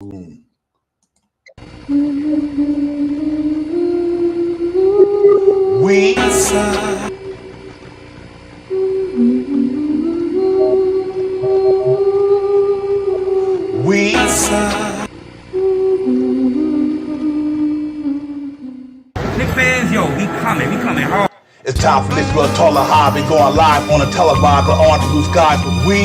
Boom. We Knicks fans, yo, we coming hard. It's time for this real taller high. Been going live on a televised on the blue skies with we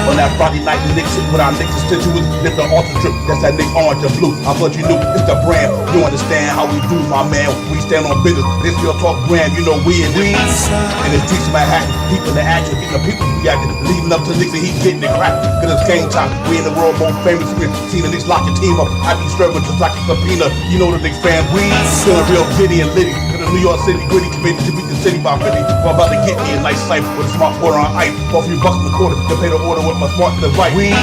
on that Friday night. The Knicks with our Knicks constituents. Lift the altar drip. That's that Nick orange and blue. I thought you knew it's the brand. You understand how we do, my man. We stand on business. This real talk brand. You know we and we. And it's Teach Manhattan. People in the action. The people reacting. Leading up to Knicks and he getting it cracked. Cause it's game time. We in the world most famous. We seen the Knicks lock your team up. I be serving just like a subpoena. You know the Knicks fan. We feeling real giddy and litty. New York City gritty committed to beat the city by 50. We're about to get me a nice life with a smart quarter on ice. For a few bucks in the quarter to pay the order with my smart device. We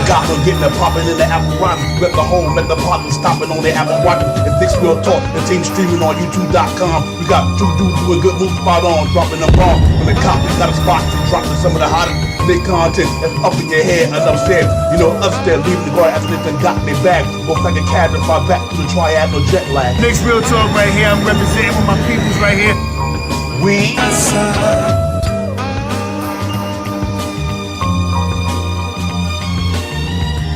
Gotham getting it popping in the Apple Watch. Let the home, let the partners stopping on their Apple Watch. It's Knicks Real Talk. The team streaming on YouTube.com. We got two dudes doing good moves spot on, dropping the bomb. When the cops got a spot to dropping some of the hottest Nick content that's up in your head. Enough said, you know, upstairs leaving the guard after they done got their bag. Go like a cab to fly back to the triad, no jet lag. Knicks Real Talk right here. I'm representing with my peoples right here. We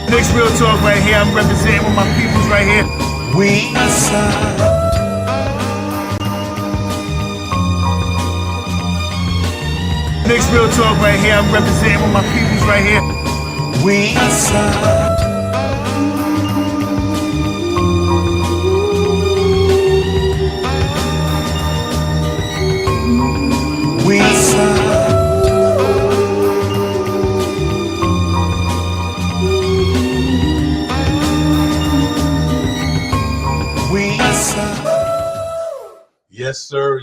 Knicks Real Talk right here. I'm representing with my peoples right here. We Knicks Real Talk right here. I'm representing with my peoples right here. We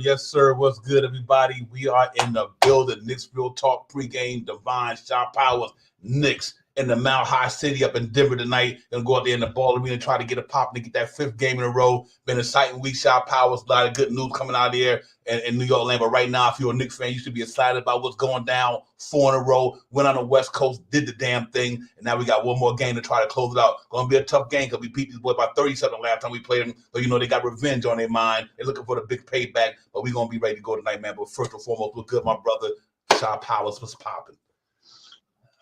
Yes, sir. What's good, everybody? We are in the building. Knicks Real Talk pregame. Divine Shot Powers. Knicks in the Mount High City up in Denver tonight. Gonna go out there in the ball arena and try to get a pop and get that fifth game in a row. Been an exciting week. Shot Powers. A lot of good news coming out of there in New York land. But right now, if you're a Knicks fan, you should be excited about what's going down. 4 in a row. Went on the West Coast, did the damn thing, and now we got one more game to try to close it out. Gonna be a tough game because we beat these boys by 37 last time we played them. So you know they got revenge on their mind. They're looking for the big payback. But we're gonna be ready to go tonight, man. But first and foremost, we're good, my brother. Shot Powers was popping.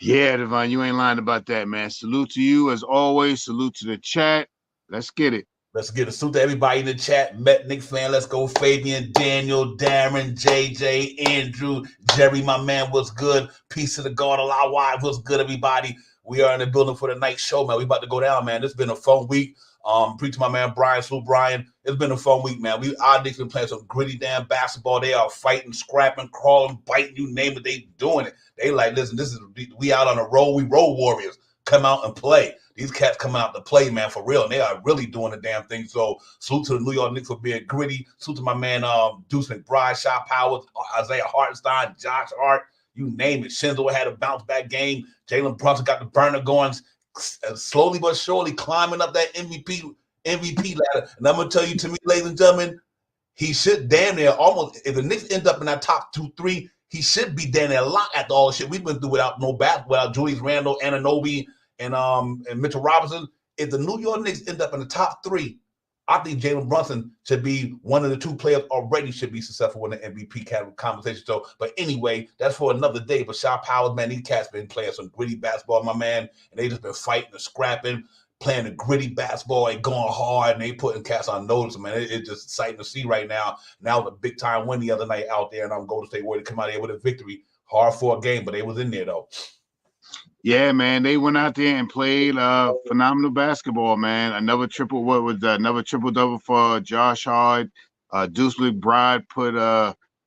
Yeah, Devon, you ain't lying about that, man. Salute to you as always. Salute to the chat. Let's get it. Let's get a salute to everybody in the chat. Met Knicks fan, let's go. Fabian, Daniel, Darren, JJ, Andrew, Jerry, my man, what's good? Peace to the God, Allah, wide, what's good, everybody? We are in the building for the night show, man. We about to go down, man. It's been a fun week. Preach to my man Brian, salute Brian. It's been a fun week, man. Our Knicks been playing some gritty damn basketball. They are fighting, scrapping, crawling, biting, you name it. They doing it. They like, listen, we out on the road. We road warriors. Come out and play. These cats come out to play, man, for real. And they are really doing the damn thing. So salute to the New York Knicks for being gritty. Salute to my man Deuce McBride, Shot Powers, Isaiah Hartenstein, Josh Hart, you name it. Shinzo had a bounce back game. Jalen Brunson got the burner going. Slowly but surely climbing up that MVP ladder. And I'm going to tell you, to me, ladies and gentlemen, he should damn near almost, if the Knicks end up in that top 2-3, he should be damn near locked after all the shit we've been through without no basketball, without Julius Randle, Anunoby, and Mitchell Robinson. If the New York Knicks end up in the top 3, I think Jalen Brunson should be one of the 2 players already should be successful in the MVP conversation. So, but anyway, that's for another day. But Shot Powers, man, these cats been playing some gritty basketball, my man, and they just been fighting and scrapping, playing the gritty basketball and going hard, and they putting cats on notice, man. It's just exciting to see right now. Now the big time win the other night out there, and I'm Golden State Warriors come out here with a victory. Hard for a game, but they was in there though. Yeah, man, they went out there and played phenomenal basketball, man. Another triple double for Josh Hart. Deuce McBride put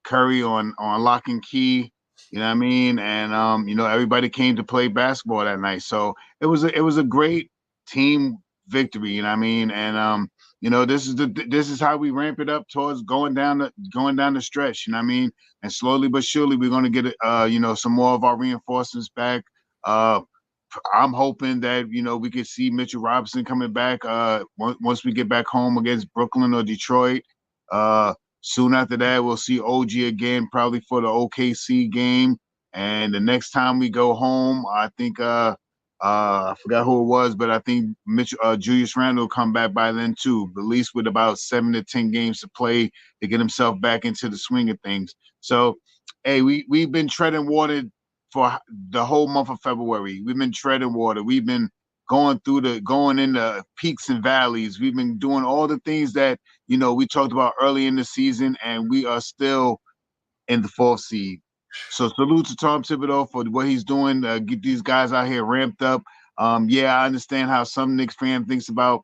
Curry on lock and key. You know what I mean? And you know, everybody came to play basketball that night. So it was a great team victory. You know what I mean? And you know, this is how we ramp it up towards going down the stretch. You know what I mean? And slowly but surely we're going to get you know, some more of our reinforcements back. I'm hoping that, you know, we could see Mitchell Robinson coming back once we get back home against Brooklyn or Detroit. Soon after that, we'll see OG again, probably for the OKC game. And the next time we go home, I think I forgot who it was, but I think Julius Randle come back by then too, at least with about 7 to 10 games to play to get himself back into the swing of things. So, hey, we've been treading water for the whole month of February. We've been treading water. We've been going into peaks and valleys. We've been doing all the things that, we talked about early in the season, and we are still in the 4th seed. So salute to Tom Thibodeau for what he's doing to get these guys out here ramped up. Yeah, I understand how some Knicks fan thinks about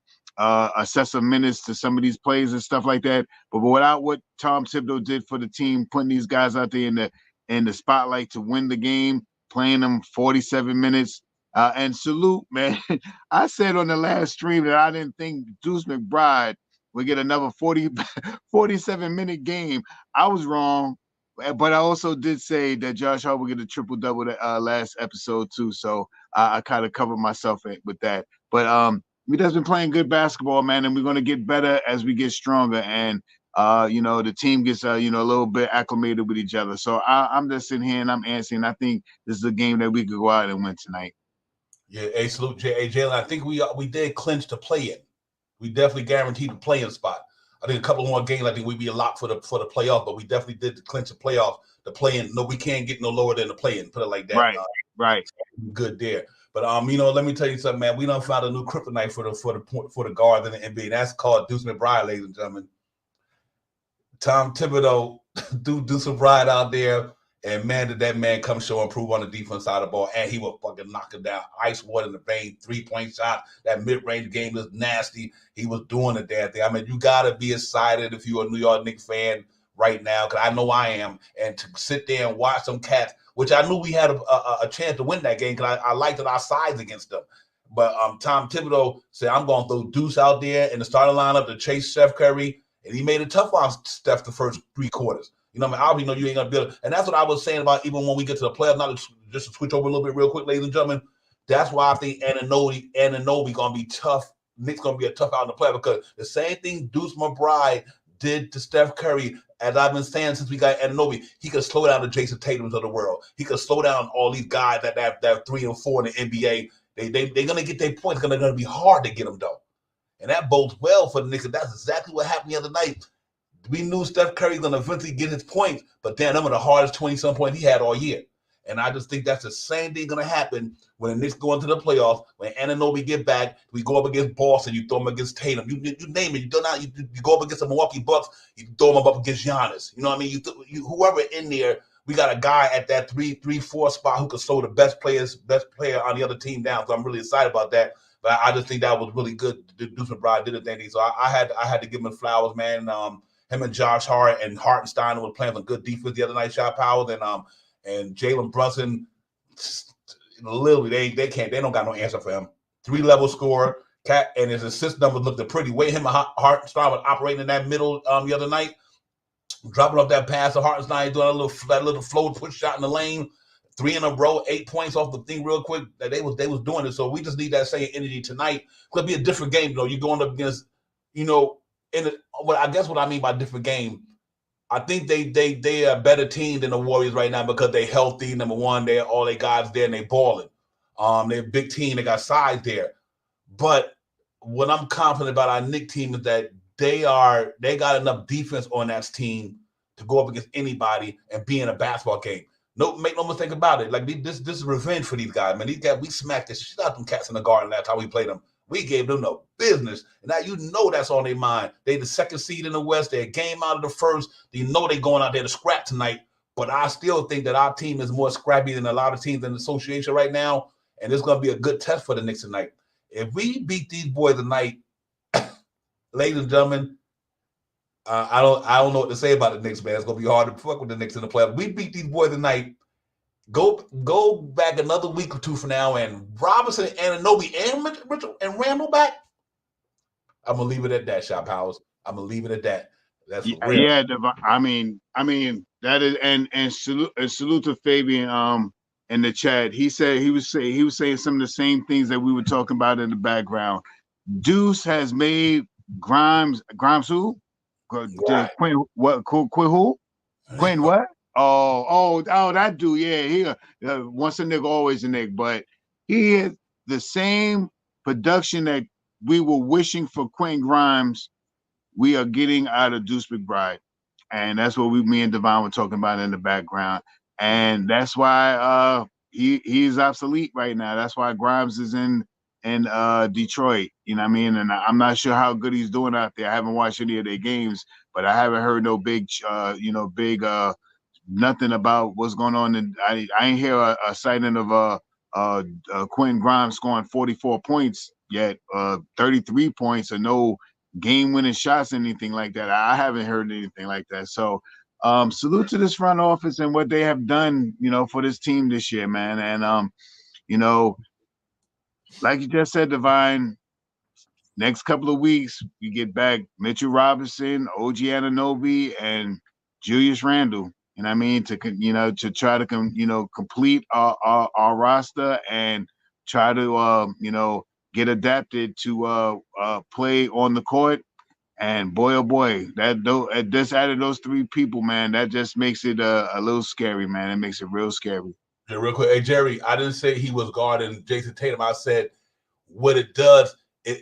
excessive minutes to some of these plays and stuff like that. But without what Tom Thibodeau did for the team, putting these guys out there in the spotlight to win the game, playing them 47 minutes, and salute, man. I said on the last stream that I didn't think Deuce McBride would get another 47-minute game. I was wrong. But I also did say that Josh Hart would get a triple-double last episode too, so I kind of covered myself with that. But we just been playing good basketball, man, and we're going to get better as we get stronger. And the team gets a little bit acclimated with each other. So I'm just sitting here and I'm answering. I think this is a game that we could go out and win tonight. Yeah, hey, salute, Jalen. I think we did clinch the play-in. We definitely guaranteed the play-in spot. I think a couple more games, I think we'd be a lock for the playoff, but we definitely did clinch the playoff. The play-in, no, we can't get no lower than the play-in. Put it like that. Right. Good there. But let me tell you something, man. We done found a new kryptonite for the guards in the NBA. That's called Deuce McBride, ladies and gentlemen. Tom Thibodeau, Deuce McBride out there. And man, did that man come show and prove on the defense side of the ball. And he will fucking knock it down. Ice water in the vein, 3-point shot. That mid-range game was nasty. He was doing the damn thing. I mean, you got to be excited if you're a New York Knicks fan right now, because I know I am. And to sit there and watch some cats, which I knew we had a chance to win that game because I liked our sides against them. But Tom Thibodeau said, I'm going to throw Deuce out there in the starting lineup to chase Steph Curry. And he made it tough on Steph the first 3 quarters. You know what I mean? Obviously, you ain't going to be able to. And that's what I was saying about even when we get to the playoffs, not just to switch over a little bit real quick, ladies and gentlemen. That's why I think Anunoby going to be tough. Nick's going to be a tough out in the playoffs because the same thing Deuce McBride did to Steph Curry, as I've been saying since we got Anunoby, he could slow down the Jason Tatums of the world. He could slow down all these guys that have 3 and 4 in the NBA. They're going to get their points. It's going to be hard to get them, though. And that bodes well for the Knicks. That's exactly what happened the other night. We knew Steph Curry's going to eventually get his points, but damn, them are the hardest 20-some points he had all year. And I just think that's the same thing going to happen when the Knicks go into the playoffs. When Anunoby get back, we go up against Boston, you throw him against Tatum. You name it. You go up against the Milwaukee Bucks, you throw him up against Giannis. You know what I mean? Whoever in there, we got a guy at that 3-4 spot who could slow the best player on the other team down. So I'm really excited about that. But I just think that was really good. Deuce McBride did a thing. So I had to give him flowers, man. Him and Josh Hart and Hartenstein were playing some good defense the other night. Shot Powers and Jalen Brunson, literally they don't got no answer for him. 3-level scorer, cat, and his assist numbers looked pretty. Way him and Hartenstein was operating in that middle the other night, dropping off that pass to Hartenstein, doing that little float push shot in the lane. 3 in a row, 8 points off the thing real quick. They was doing it. So we just need that same energy tonight. Could be a different game though. You're going up against, I guess what I mean by different game, I think they are a better team than the Warriors right now because they're healthy. Number one, they're all they guys there and they balling. They're a big team. They got size there. But what I'm confident about our Knicks team is that they got enough defense on that team to go up against anybody and be in a basketball game. No, make no mistake about it. Like this is revenge for these guys, man. These guys, we smacked the shit out of them cats in the Garden last time we played them. We gave them no business. And now that's on their mind. They the second seed in the West. They're a game out of the first. They they're going out there to scrap tonight. But I still think that our team is more scrappy than a lot of teams in the association right now. And it's going to be a good test for the Knicks tonight. If we beat these boys tonight, ladies and gentlemen, I don't know what to say about the Knicks, man. It's going to be hard to fuck with the Knicks in the playoffs. We beat these boys tonight. Go back another week or two from now, and Robinson and Anunoby and Mitchell and Randall back. I'm gonna leave it at that, Shop Powers. I'm gonna leave it at that. That's real. Yeah. I mean that is and salute to Fabian in the chat. He said he was saying some of the same things that we were talking about in the background. Deuce has made Grimes who? Right. Quinn who? Quinn what? Oh, that dude, yeah. He once a nigga, always a nigga. But he is the same production that we were wishing for Quentin Grimes, we are getting out of Deuce McBride. And that's what me and Devon were talking about in the background. And that's why he's obsolete right now. That's why Grimes is in Detroit. You know what I mean? And I'm not sure how good he's doing out there. I haven't watched any of their games, but I haven't heard no big nothing about what's going on. And I ain't hear a sighting of Quentin Grimes scoring 44 points yet, 33 points, or no game-winning shots, anything like that. I haven't heard anything like that. So salute to this front office and what they have done, for this team this year, man. And like you just said, Divine, next couple of weeks we get back Mitchell Robinson, OG Anunoby, and Julius Randle. You know what I mean? To try to complete our roster and try to get adapted to play on the court. And boy, oh boy, just added those three people, man, that just makes it a little scary, man. It makes it real scary. Yeah, real quick. Hey, Jerry, I didn't say he was guarding Jason Tatum. I said what it does,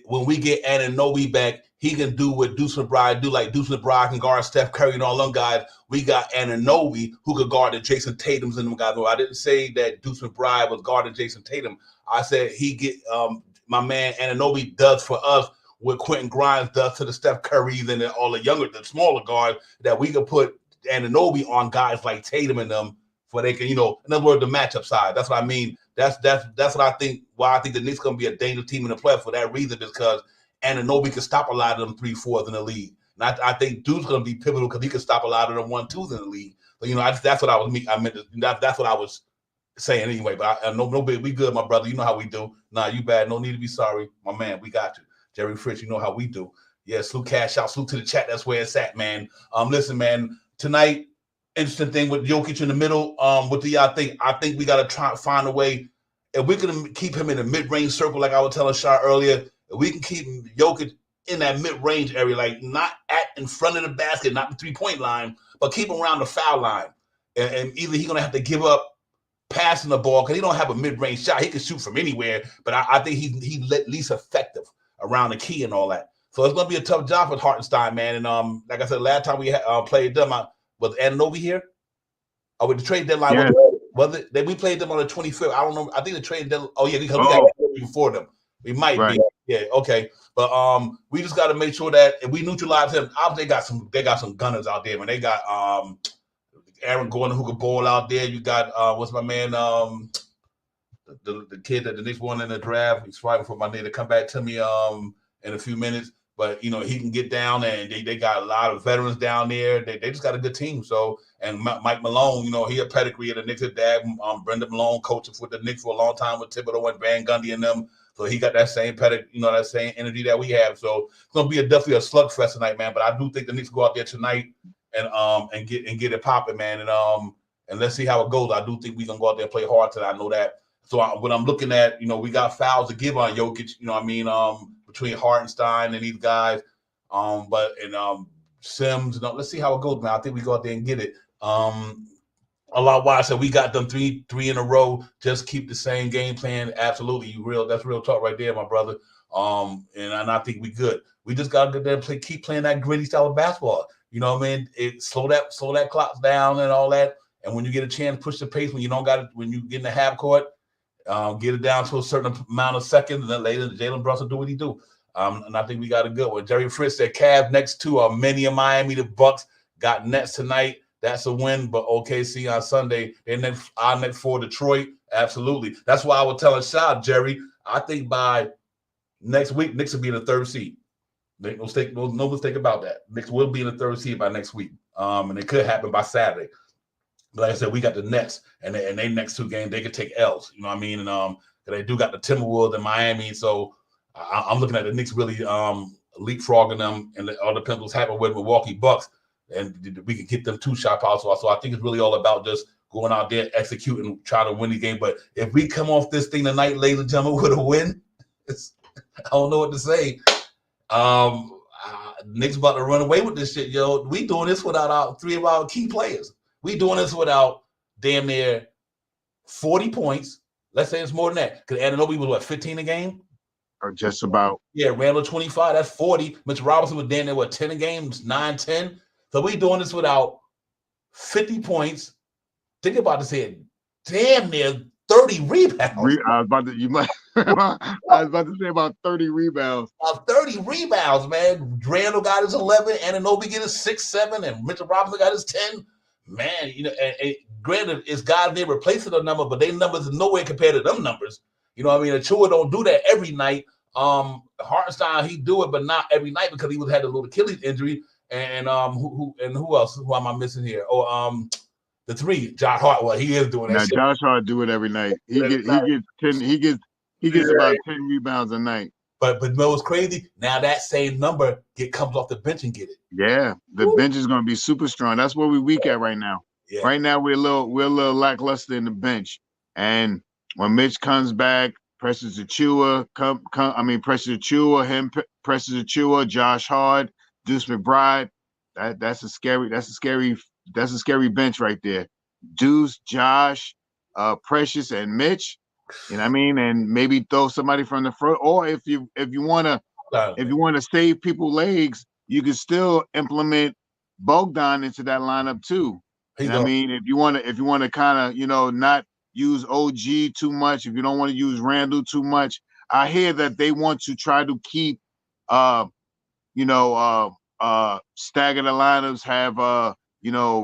when we get Anunoby back, he can do what Deuce McBride do. Like Deuce McBride can guard Steph Curry and all them guys. We got Anunoby who could guard the Jason Tatums and them guys. I didn't say that Deuce McBride was guarding Jason Tatum. I said he get my man Anunoby does for us what Quentin Grimes does to the Steph Currys and all the smaller guards, that we could put Anunoby on guys like Tatum and them for they can, in other words, the matchup side. That's what I mean. That's what I think. Why I think the Knicks going to be a dangerous team in the playoffs for that reason, because Anunoby can stop a lot of them 3-4s in the league. And I think Dude's going to be pivotal because he can stop a lot of them 1-2s in the league. But that's what that's what I was saying anyway. But no big. We good, my brother. You know how we do. Nah, you bad. No need to be sorry, my man. We got you, Jerry Fritz. You know how we do. Yeah, salute cash out. Salute to the chat. That's where it's at, man. Listen, man. Tonight, interesting thing with Jokic in the middle. What do y'all think? I think we got to try to find a way. If we're going to keep him in the mid-range circle, like I was telling Shah earlier, if we can keep Jokic in that mid-range area, like not in front of the basket, not the three-point line, but keep him around the foul line. And either he's going to have to give up passing the ball because he don't have a mid-range shot. He can shoot from anywhere, but I think he's at least effective around the key and all that. So it's going to be a tough job for Hartenstein, man. And like I said, last time we played them, was Anunoby here? Oh, with the trade deadline, yeah. was it? We played them on the 25th. I don't know. I think the trade deadline. Oh yeah, because we got before them. We might be. Yeah, okay. But we just got to make sure that if we neutralize him, obviously they got some gunners out there, man. They got Aaron Gordon who could ball out there. You got what's my man? The kid that the Knicks won in the draft. He's fighting for my name to come back to me in a few minutes. But he can get down, and they got a lot of veterans down there. They just got a good team. So, and Mike Malone, he a pedigree of the Knicks. His dad, Brendan Malone, coaching for the Knicks for a long time with Thibodeau and Van Gundy and them. So he got that same pedigree, that same energy that we have. So it's gonna be definitely a slugfest tonight, man. But I do think the Knicks go out there tonight and get it popping, man. And let's see how it goes. I do think we're gonna go out there and play hard tonight. I know that. So when I'm looking at, we got fouls to give on Jokic. Between Hartenstein and these guys, but Sims. Let's see how it goes, man. I think we go out there and get it. A lot why I said we got them three in a row. Just keep the same game plan. Absolutely, that's real talk right there, my brother. And I think we good. We just gotta get there and keep playing that gritty style of basketball. You know what I mean? Slow that clock down and all that. And when you get a chance, push the pace. When you don't got it, when you get in the half court. Get it down to a certain amount of seconds, and then later Jalen Brunson do what he do. And I think we got a good one. Jerry Fritz said Cavs next two are many of Miami. The Bucks got Nets tonight. That's a win. But OKC on Sunday. Then our next for Detroit. Absolutely. That's why I was telling Shah, Jerry, I think by next week, Knicks will be in the third seed. No mistake about that. Knicks will be in the third seed by next week. And it could happen by Saturday. Like I said, we got the Nets, and they next two games they could take L's. You know what I mean? And they do got the Timberwolves and Miami. So I'm looking at the Knicks really leapfrogging them, and all depends what's happening with Milwaukee Bucks, and we can get them 2-shot powers. So I think it's really all about just going out there, executing, trying to win the game. But if we come off this thing tonight, ladies and gentlemen, with a win, I don't know what to say. Knicks about to run away with this shit, yo. We doing this without three of our key players. We doing this without damn near 40 points. Let's say it's more than that. Because Anunoby was what, 15 a game? Or just about. Yeah, Randall 25, that's 40. Mitch Robinson was down there, what, 10 a game? 9, 10. So we doing this without 50 points. Think about this here. Damn near 30 rebounds. I was about to I was about to say about 30 rebounds. 30 rebounds, man. Randall got his 11, Anunoby get his 6, 7, and Mitchell Robinson got his 10. Man, you know, and granted, it's God they replacing the number, but their numbers are nowhere compared to them numbers. You know what I mean? Achua don't do that every night. Hartenstein, he do it, but not every night because he had a little Achilles injury. And who else? Who am I missing here? Oh, the 3, Josh Hart. Well, he is doing that. Now shit. Josh Hart do it every night. He gets about 10 rebounds a night. But you know what's crazy? Now that same number comes off the bench and get it. Yeah, the bench is going to be super strong. That's where we're weak at right now. Yeah. Right now we're a little lackluster in the bench. And when Mitch comes back, Precious Achua, Precious Achua, Josh Hart, Deuce McBride. That's a scary bench right there. Deuce, Josh, Precious, and Mitch. You know what I mean? And maybe throw somebody from the front. Or if you want to save people legs, you can still implement Bogdan into that lineup too. You know what I mean? If you want to kind of, not use OG too much, if you don't want to use Randall too much. I hear that they want to try to keep stagger the lineups, have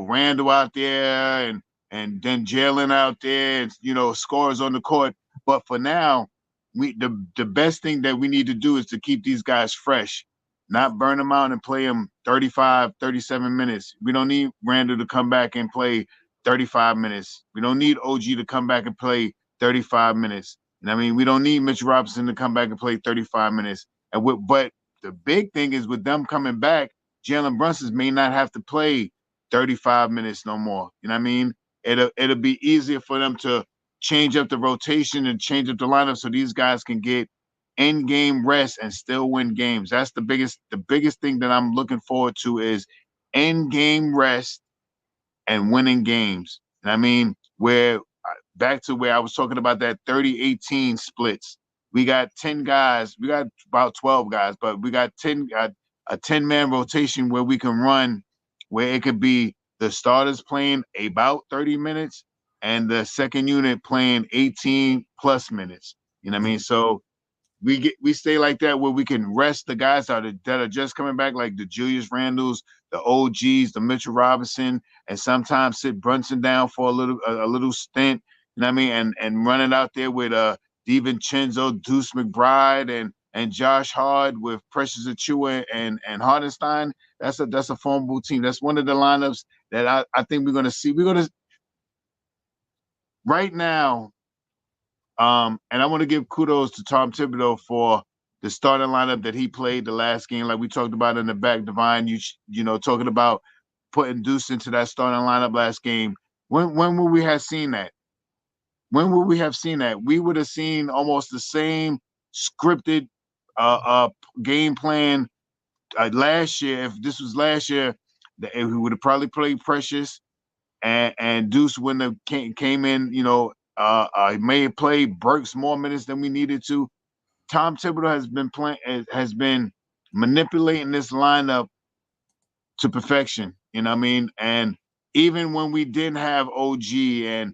Randall out there and then Jalen out there, and scores on the court. But for now, the best thing that we need to do is to keep these guys fresh, not burn them out and play them 35, 37 minutes. We don't need Randall to come back and play 35 minutes. We don't need OG to come back and play 35 minutes. And I mean, we don't need Mitch Robinson to come back and play 35 minutes. But the big thing is with them coming back, Jalen Brunson may not have to play 35 minutes no more. You know what I mean? It'll be easier for them to change up the rotation and change up the lineup so these guys can get in-game rest and still win games. That's the biggest thing that I'm looking forward to is in-game rest and winning games. And I mean, back to where I was talking about that 30-18 splits. We got 10 guys. We got about 12 guys, but we got a 10-man rotation where we can run, where it could be the starters playing about 30 minutes and the second unit playing 18 plus minutes. You know what I mean? So we stay like that where we can rest the guys that are just coming back, like the Julius Randles, the OGs, the Mitchell Robinson, and sometimes sit Brunson down for a little stint. You know what I mean? And run it out there with DiVincenzo, Deuce McBride, and Josh Hart with Precious Achua and Hartenstein. That's a formidable team. That's one of the lineups that I think we're going to see. We're going to right now. And I want to give kudos to Tom Thibodeau for the starting lineup that he played the last game, like we talked about in the back. Divine, talking about putting Deuce into that starting lineup last game. When would we have seen that? When would we have seen that? We would have seen almost the same scripted game plan last year. If this was last year, we would have probably played Precious, and Deuce wouldn't have came in. May have played Burks more minutes than we needed to. Tom Thibodeau has been manipulating this lineup to perfection. You know what I mean? And even when we didn't have OG and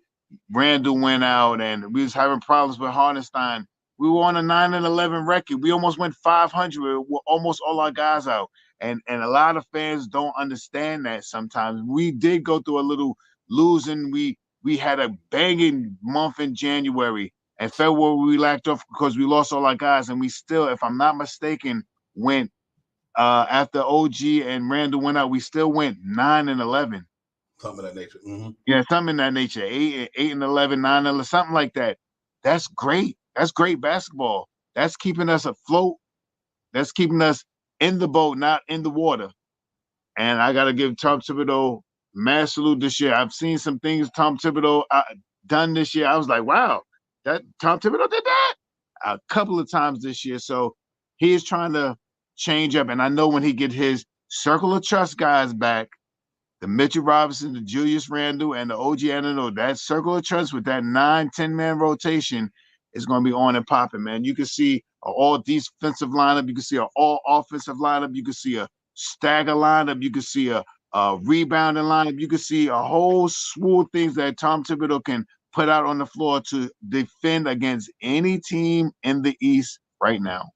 Randall went out and we was having problems with Hartenstein, we were on a 9-11 record. We almost went 500 with almost all our guys out. And a lot of fans don't understand that sometimes. We did go through a little losing. We had a banging month in January. And February, we lacked off because we lost all our guys. And we still, if I'm not mistaken, went after OG and Randall went out, we still went 9-11. Something of that nature. Mm-hmm. Yeah, something in that nature. 8-11, 9-11, something like that. That's great. That's great basketball. That's keeping us afloat. That's keeping us in the boat, not in the water. And I got to give Tom Thibodeau mad salute this year. I've seen some things Tom Thibodeau done this year. I was like, wow, that Tom Thibodeau did that a couple of times this year. So he is trying to change up. And I know when he get his circle of trust guys back, the Mitchell Robinson, the Julius Randle, and the OG Anunoby, that circle of trust with that 9-10-man rotation is going to be on and popping, man. You can see an all defensive lineup. You can see an all offensive lineup. You can see a stagger lineup. You can see a rebounding lineup. You can see a whole slew of things that Tom Thibodeau can put out on the floor to defend against any team in the East right now.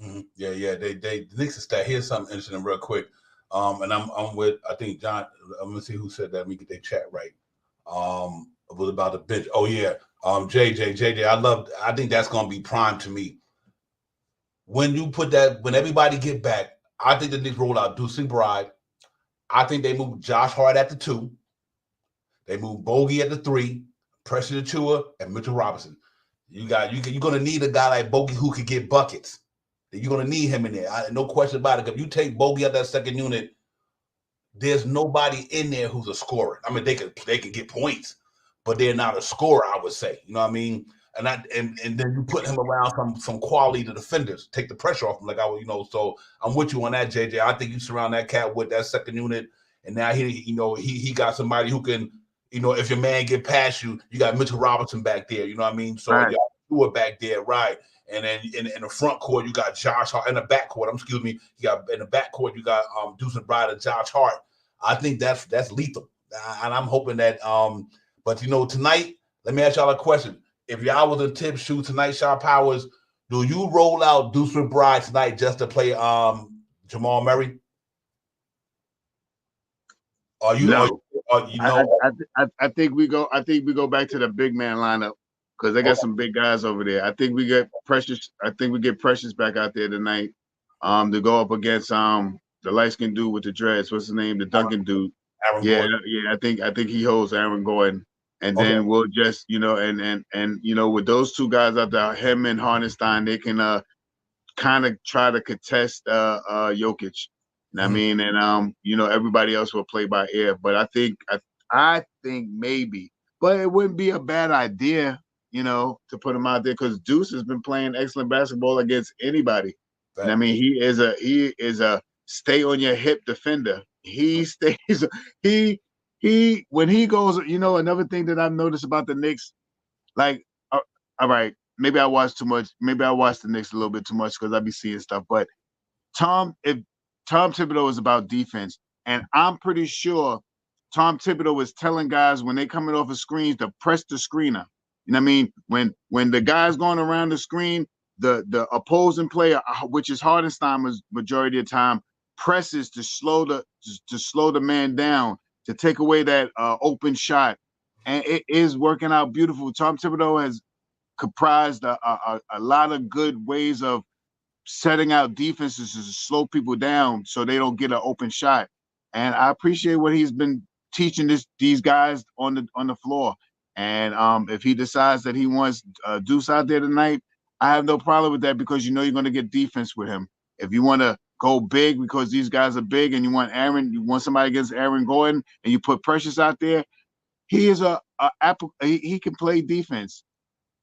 Mm-hmm. Yeah. The Knicks is that. Here's something interesting real quick. And I'm with, I think John, I'm gonna see who said that. Let me get their chat right. It was about the bench. Oh yeah. JJ, I think that's gonna be prime to me. When you put that, when everybody get back, I think the Knicks roll out Deuce McBride. I think they move Josh Hart at the 2. They move Bogey at the 3, Precious Achiuwa, and Mitchell Robinson. You're gonna need a guy like Bogey who could get buckets. You're gonna need him in there. No question about it. If you take Bogey out that second unit, there's nobody in there who's a scorer. I mean, they can get points, but they're not a scorer, I would say. You know what I mean? And then you put him around some quality defenders, take the pressure off him. So I'm with you on that, JJ. I think you surround that cat with that second unit, and now he got somebody who can, if your man get past you, you got Mitchell Robinson back there. You know what I mean? So right. You got Stewart back there, right? And then in the front court, you got Josh Hart. In the back court, you got in the back court, you got Deuce McBride and Josh Hart. I think that's lethal, and I'm hoping that. But tonight, let me ask y'all a question. If y'all was in Tibbs' shoe tonight, Shaw Powers, do you roll out Deuce McBride tonight just to play Jamal Murray? No. I think we go. I think we go back to the big man lineup because they got some big guys over there. I think we get Precious. I think we get Precious back out there tonight to go up against the light-skinned dude with the dreads. What's his name? The Duncan dude. Aaron Gordon. I think he holds Aaron Gordon. And then we'll just, with those two guys out there, him and Hartenstein, they can kind of try to contest Jokic. You know what I mean? And everybody else will play by ear. But I think maybe, but it wouldn't be a bad idea, to put him out there because Deuce has been playing excellent basketball against anybody. Right. I mean, he is a stay on your hip defender. He stays when he goes, another thing that I've noticed about the Knicks, like, all right, maybe I watch too much. Maybe I watch the Knicks a little bit too much because I be seeing stuff. But Tom Thibodeau is about defense, and I'm pretty sure Tom Thibodeau is telling guys when they coming off of screens to press the screener. You know what I mean? When the guy's going around the screen, the opposing player, which is Hartenstein majority of the time, presses to slow the man down, to take away that open shot. And it is working out beautiful. Tom Thibodeau has comprised a lot of good ways of setting out defenses to slow people down so they don't get an open shot. And I appreciate what he's been teaching these guys on the floor. And if he decides that he wants Deuce out there tonight, I have no problem with that because you're going to get defense with him. If you want to go big because these guys are big and you want somebody against Aaron Gordon and you put Precious out there, he is he can play defense.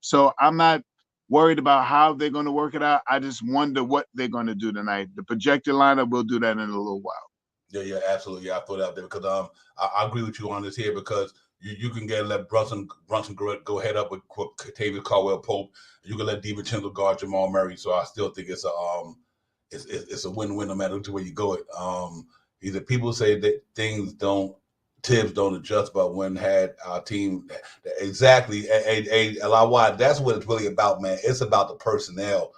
So I'm not worried about how they're going to work it out. I just wonder what they're going to do tonight. The projected lineup will do that in a little while. Yeah, absolutely. Yeah, I thought out there because I agree with you on this here because you can let Brunson go head up with Kentavious Caldwell-Pope. You can let DiVincenzo guard Jamal Murray. So I still think it's a win-win no matter which way you go it. Either people say that Tibbs don't adjust, but when had our team exactly a lot wide. That's what it's really about, man. It's about the personnel.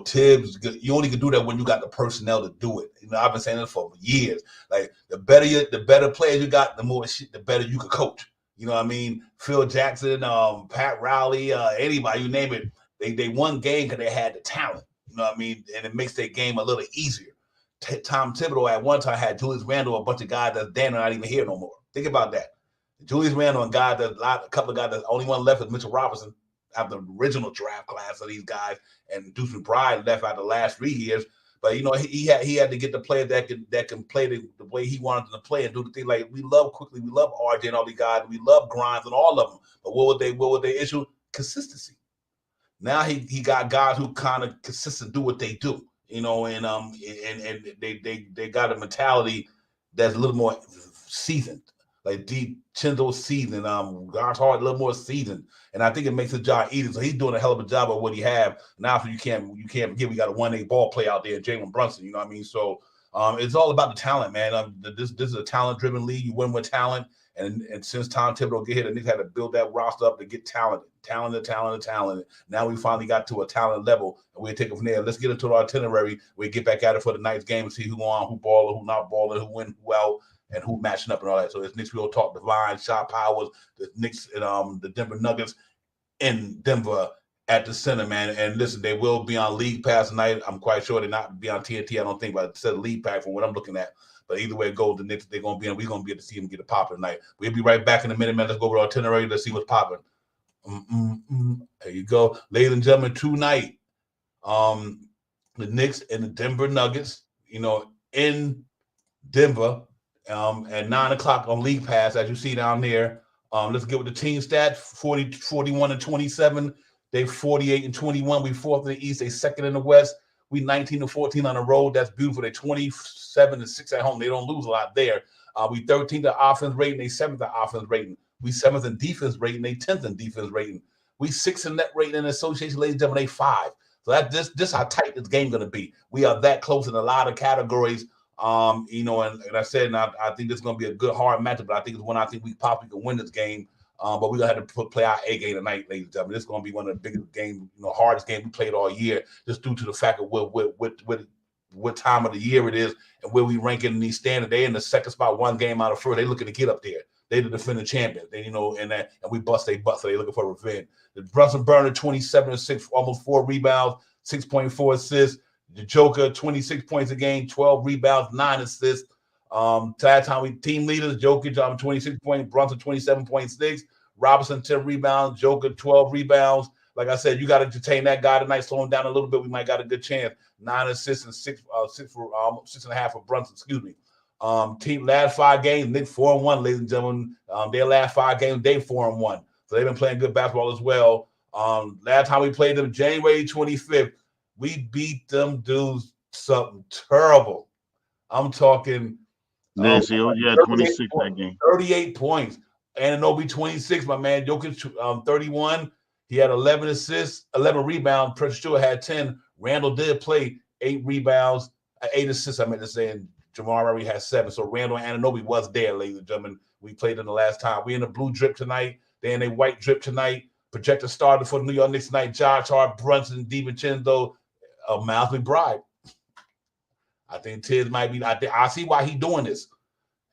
Tibbs, you only can do that when you got the personnel to do it. I've been saying this for years. Like the better players you got, the better you can coach. You know what I mean? Phil Jackson, Pat Riley, anybody, you name it. They won game because they had the talent. You know what I mean? And it makes their game a little easier. Tom Thibodeau at one time had Julius Randle, a bunch of guys that's damn not even here no more. Think about that. Julius Randle and a couple of guys, the only one left is Mitchell Robinson out the original draft class of these guys, and Deuce McBride left out the last 3 years. But he had to get the players that can play the way he wanted them to play and do the thing. Like we love Quickly, we love RJ and all these guys, we love Grimes and all of them. But what would they issue? Consistency. Now he got guys who kind of consistent do what they do. And they got a mentality that's a little more seasoned. Like DiVincenzo seasoned. Josh Hart a little more seasoned. And I think it makes his job easier. So he's doing a hell of a job of what he have. Now so you can't forget we got a 1A ball play out there, Jalen Brunson, you know what I mean? So it's all about the talent, man. This is a talent-driven league. You win with talent. And since Tom Thibodeau get here, the Knicks had to build that roster up to get talented. Now we finally got to a talent level, and we'll take it from there. Let's get into our itinerary. We get back at it for the night's game and see who on, who balling, who not balling, who win, who out, and who matching up and all that. So it's Knicks Real Talk, Divine, Shot Powers, the Knicks and the Denver Nuggets in Denver at the center, man. And listen, they will be on League Pass tonight. I'm quite sure they're not be on TNT. I don't think, but I said League Pass from what I'm looking at. But either way it goes, the Knicks, they're going to be in. We're going to be able to see them get a pop tonight. We'll be right back in a minute, man. Let's go over our itinerary. Let's see what's popping. There you go. Ladies and gentlemen, tonight, the Knicks and the Denver Nuggets, in Denver at 9 o'clock on League Pass, as you see down there. Let's get with the team stats, 41 and 27. They 48 and 21. We fourth in the East. They second in the West. We 19 and 14 on the road. That's beautiful. They 27 and 6 at home. They don't lose a lot there. We 13th in offense rating. They 7th in offense rating. We 7th in defense rating. They 10th in defense rating. We 6th in net rating in association. Ladies and gentlemen, they 5. So this how tight this game going to be. We are that close in a lot of categories. And I said, I think this is going to be a good hard matchup. But I think it's one I think we possibly can win this game. But we're going to have to play our A game tonight, ladies and gentlemen. This is going to be one of the biggest games, hardest game we played all year, just due to the fact of what time of the year it is and where we rank in these standards. They in the second spot, one game out of first. They looking to get up there. They the defending champions. They, and we bust their butt, so they looking for revenge. The Brunson Burner, 27 and 6, almost 4 rebounds, 6.4 assists. The Joker, 26 points a game, 12 rebounds, 9 assists. Time we team leaders, Jokic 26 points, Brunson 27.6, Robinson 10 rebounds, Joker 12 rebounds. Like I said, you got to detain that guy tonight, slow him down a little bit. We might got a good chance. 9 assists and 6.5 for Brunson. Excuse me. Team last 5 games, Knicks 4-1, ladies and gentlemen. Their last 5 games, they 4-1. So they've been playing good basketball as well. Last time we played them, January 25th, we beat them dudes something terrible. I'm talking. Yeah, 26 that game. 38 points. Anunoby 26, my man. Jokic 31. He had 11 assists, 11 rebounds. Precious Stewart had 10. Randall did play 8 rebounds, 8 assists. I meant to say, and Jamal Murray had 7. So Randall and Anunoby was there, ladies and gentlemen. We played them the last time. We in the blue drip tonight. They in a white drip tonight. Projected starter for the New York Knicks tonight. Josh Hart, Brunson, DiVincenzo, Miles McBride. I think Tiz might be. I see why he's doing this.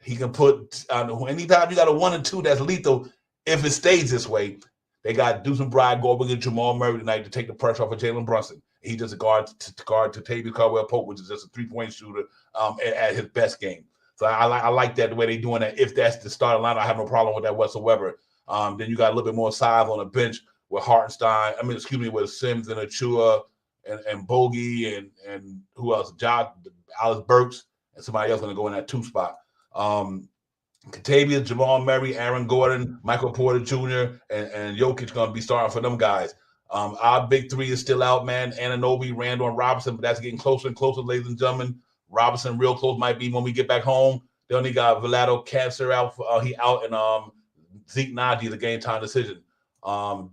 He can put anytime you got a 1 and 2 that's lethal. If it stays this way, they got Deuce McBride go up against Jamal Murray tonight to take the pressure off of Jalen Brunson. He just a guard to Tavius Caldwell-Pope, which is just a 3-point shooter at his best game. So I like that the way they're doing that. If that's the starting line, I have no problem with that whatsoever. Then you got a little bit more size on the bench with Hartenstein. With Sims and Achua and Bogey and who else? Alice Burks, and somebody else going to go in that 2 spot. Kentavious, Jamal Murray, Aaron Gordon, Michael Porter Jr., and Jokic going to be starting for them guys. Our big 3 is still out, man. Anunoby, Randall, and Robinson, but that's getting closer and closer, ladies and gentlemen. Robinson real close might be when we get back home. They only got Vlado Cancer out. He out, and Zeke Naji, the game time decision.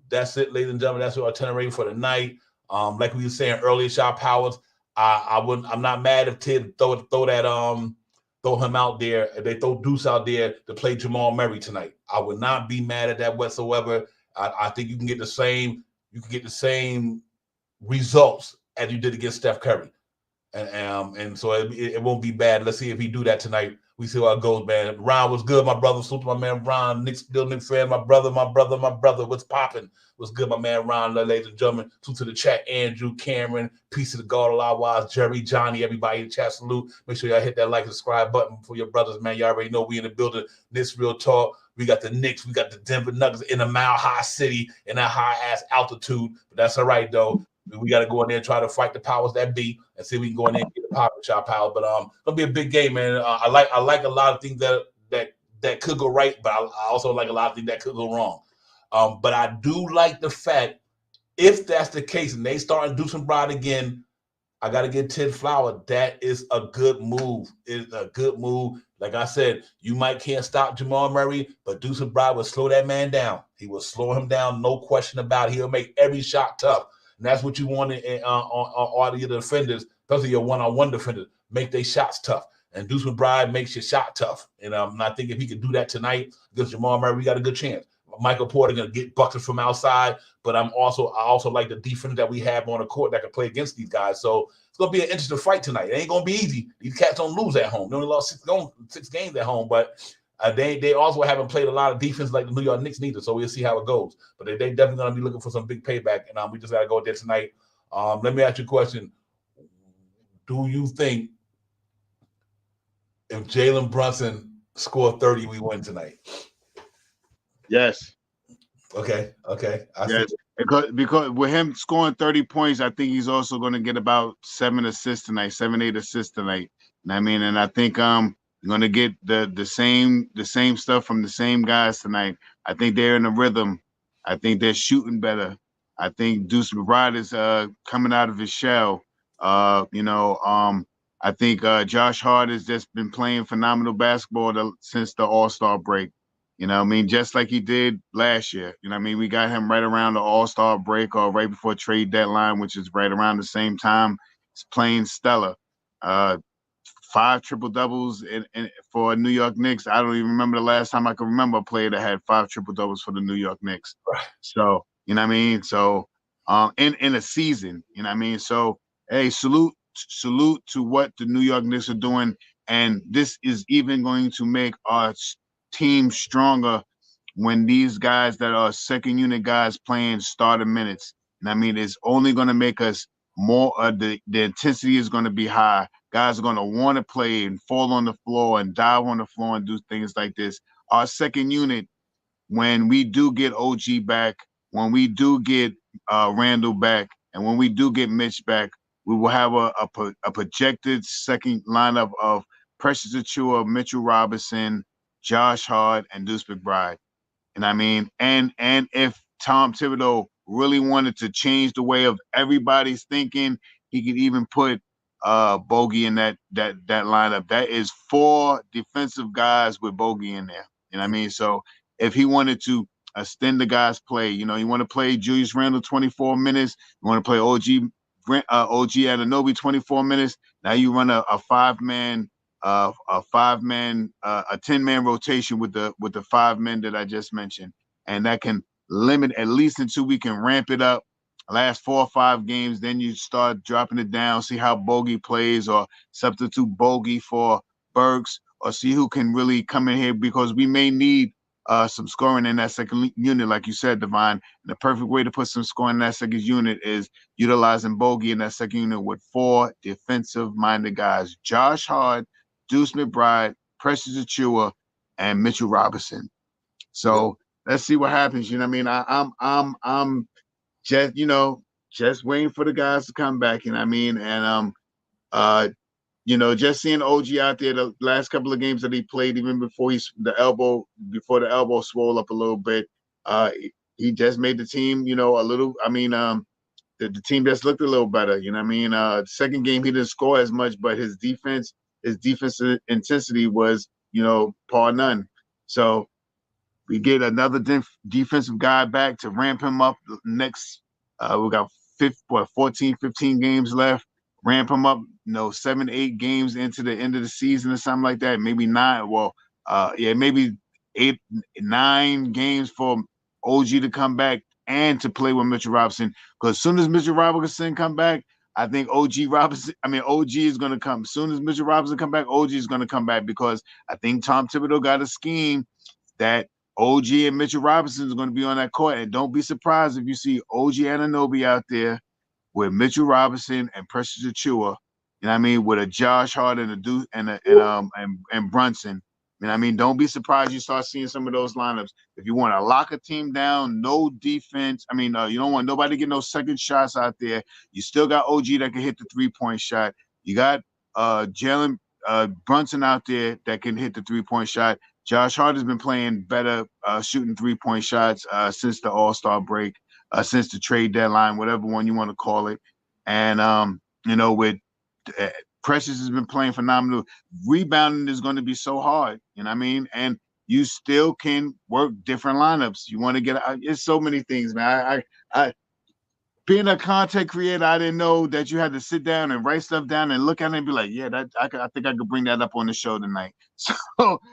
That's it, ladies and gentlemen. That's our itinerary for the night. Like we were saying earlier, Shot Powers. I'm not mad if Tid throw him out there. If they throw Deuce out there to play Jamal Murray tonight, I would not be mad at that whatsoever. I think you can get the same. You can get the same results as you did against Steph Curry, and so it won't be bad. Let's see if he do that tonight. We see how it goes, man. Ron was good, my brother. Salute to my man Ron. Knicks fan, my brother. What's popping? What's good, my man Ron, ladies and gentlemen. Salute to the chat, Andrew, Cameron, Peace of the God, Wise, Jerry, Johnny, everybody in the chat, salute. Make sure y'all hit that like and subscribe button for your brothers, man. You already know we in the building. Knicks Real Talk. We got the Knicks. We got the Denver Nuggets in a mile-high city in that high-ass altitude. But that's all right, though. We got to go in there and try to fight the powers that be and see if we can go in there and get the power shot power. But it'll be a big game, man. I like a lot of things that could go right, but I also like a lot of things that could go wrong. But I do like the fact, if that's the case and they start Deuce McBride again, I got to get Ted Flower. That is a good move. It's a good move. Like I said, you might can't stop Jamal Murray, but Deuce McBride will slow that man down. He will slow him down, no question about it. He'll make every shot tough. And that's what you want on all of your defenders, especially your one-on-one defenders. Make their shots tough. And Deuce McBride makes your shot tough. And I think if he can do that tonight against Jamal Murray, we got a good chance. Michael Porter going to get buckets from outside, but I also like the defense that we have on the court that can play against these guys. So it's going to be an interesting fight tonight. It ain't going to be easy. These cats don't lose at home. They only lost six games at home, but they also haven't played a lot of defense like the New York Knicks neither. So we'll see how it goes. But they definitely going to be looking for some big payback, and we just got to go there tonight. Let me ask you a question. Do you think if Jalen Brunson scored 30, we win tonight? Yes. Okay. Yes. Because with him scoring 30 points, I think he's also going to get about 7 assists tonight, 7-8 assists tonight. I mean, and I think you're going to get the same stuff from the same guys tonight. I think they're in a rhythm. I think they're shooting better. I think Deuce McBride is coming out of his shell. I think Josh Hart has just been playing phenomenal basketball since the All-Star break. You know what I mean? Just like he did last year. You know what I mean? We got him right around the All-Star break or right before trade deadline, which is right around the same time. He's playing stellar. 5 triple-doubles for New York Knicks. I don't even remember the last time I can remember a player that had 5 triple-doubles for the New York Knicks. Right. So, you know what I mean? So, in a season, you know what I mean? So, hey, salute to what the New York Knicks are doing. And this is even going to make our team stronger when these guys that are second unit guys playing starter minutes. And I mean, it's only going to make us more. The intensity is going to be high. Guys are going to want to play and fall on the floor and dive on the floor and do things like this. Our second unit, when we do get OG back, when we do get Randall back, and when we do get Mitch back, we will have a projected second lineup of Precious Achiuwa, Mitchell Robinson, Josh Hart, and Deuce McBride. And I mean, and if Tom Thibodeau really wanted to change the way of everybody's thinking, he could even put Bogey in that lineup. That is 4 defensive guys with Bogey in there. You know what I mean? So if he wanted to extend the guys' play, you want to play Julius Randle 24 minutes, you want to play OG Anunoby 24 minutes. Now you run a 5-man. A 10-man rotation with the 5 men that I just mentioned, and that can limit at least until we can ramp it up. Last 4 or 5 games, then you start dropping it down, see how Bogey plays, or substitute Bogey for Burks, or see who can really come in here, because we may need some scoring in that second unit, like you said, Devon. And the perfect way to put some scoring in that second unit is utilizing Bogey in that second unit with 4 defensive-minded guys: Josh Hart, Deuce McBride, Precious Achiuwa, and Mitchell Robinson. So let's see what happens. You know what I mean? I'm just just waiting for the guys to come back. You know what I mean? And just seeing OG out there the last couple of games that he played, even before the elbow swole up a little bit, he just made the team. A little. I mean, the team just looked a little better. You know what I mean? Second game he didn't score as much, but his defensive intensity was, par none. So we get another defensive guy back to ramp him up next. We got 14, 15 games left. Ramp him up, 7, 8 games into the end of the season or something like that. Maybe 9. Well, maybe 8, 9 games for OG to come back and to play with Mitchell Robinson. Because as soon as Mitchell Robinson come back, I think OG is going to come. As soon as Mitchell Robinson come back, OG is going to come back, because I think Tom Thibodeau got a scheme that OG and Mitchell Robinson is going to be on that court. And don't be surprised if you see OG Anunoby out there with Mitchell Robinson and Precious Achiuwa, with a Josh Hart and a Deuce and Brunson. Don't be surprised you start seeing some of those lineups. If you want to lock a team down, no defense. You don't want nobody to get no second shots out there. You still got OG that can hit the 3-point shot. You got Jalen Brunson out there that can hit the 3-point shot. Josh Hart has been playing better, shooting 3-point shots since the All-Star break, since the trade deadline, whatever one you want to call it. And with Precious has been playing phenomenal. Rebounding is going to be so hard, you know what I mean? And you still can work different lineups. You want to get it's so many things, man. I being a content creator, I didn't know that you had to sit down and write stuff down and look at it and be like, yeah, I think I could bring that up on the show tonight.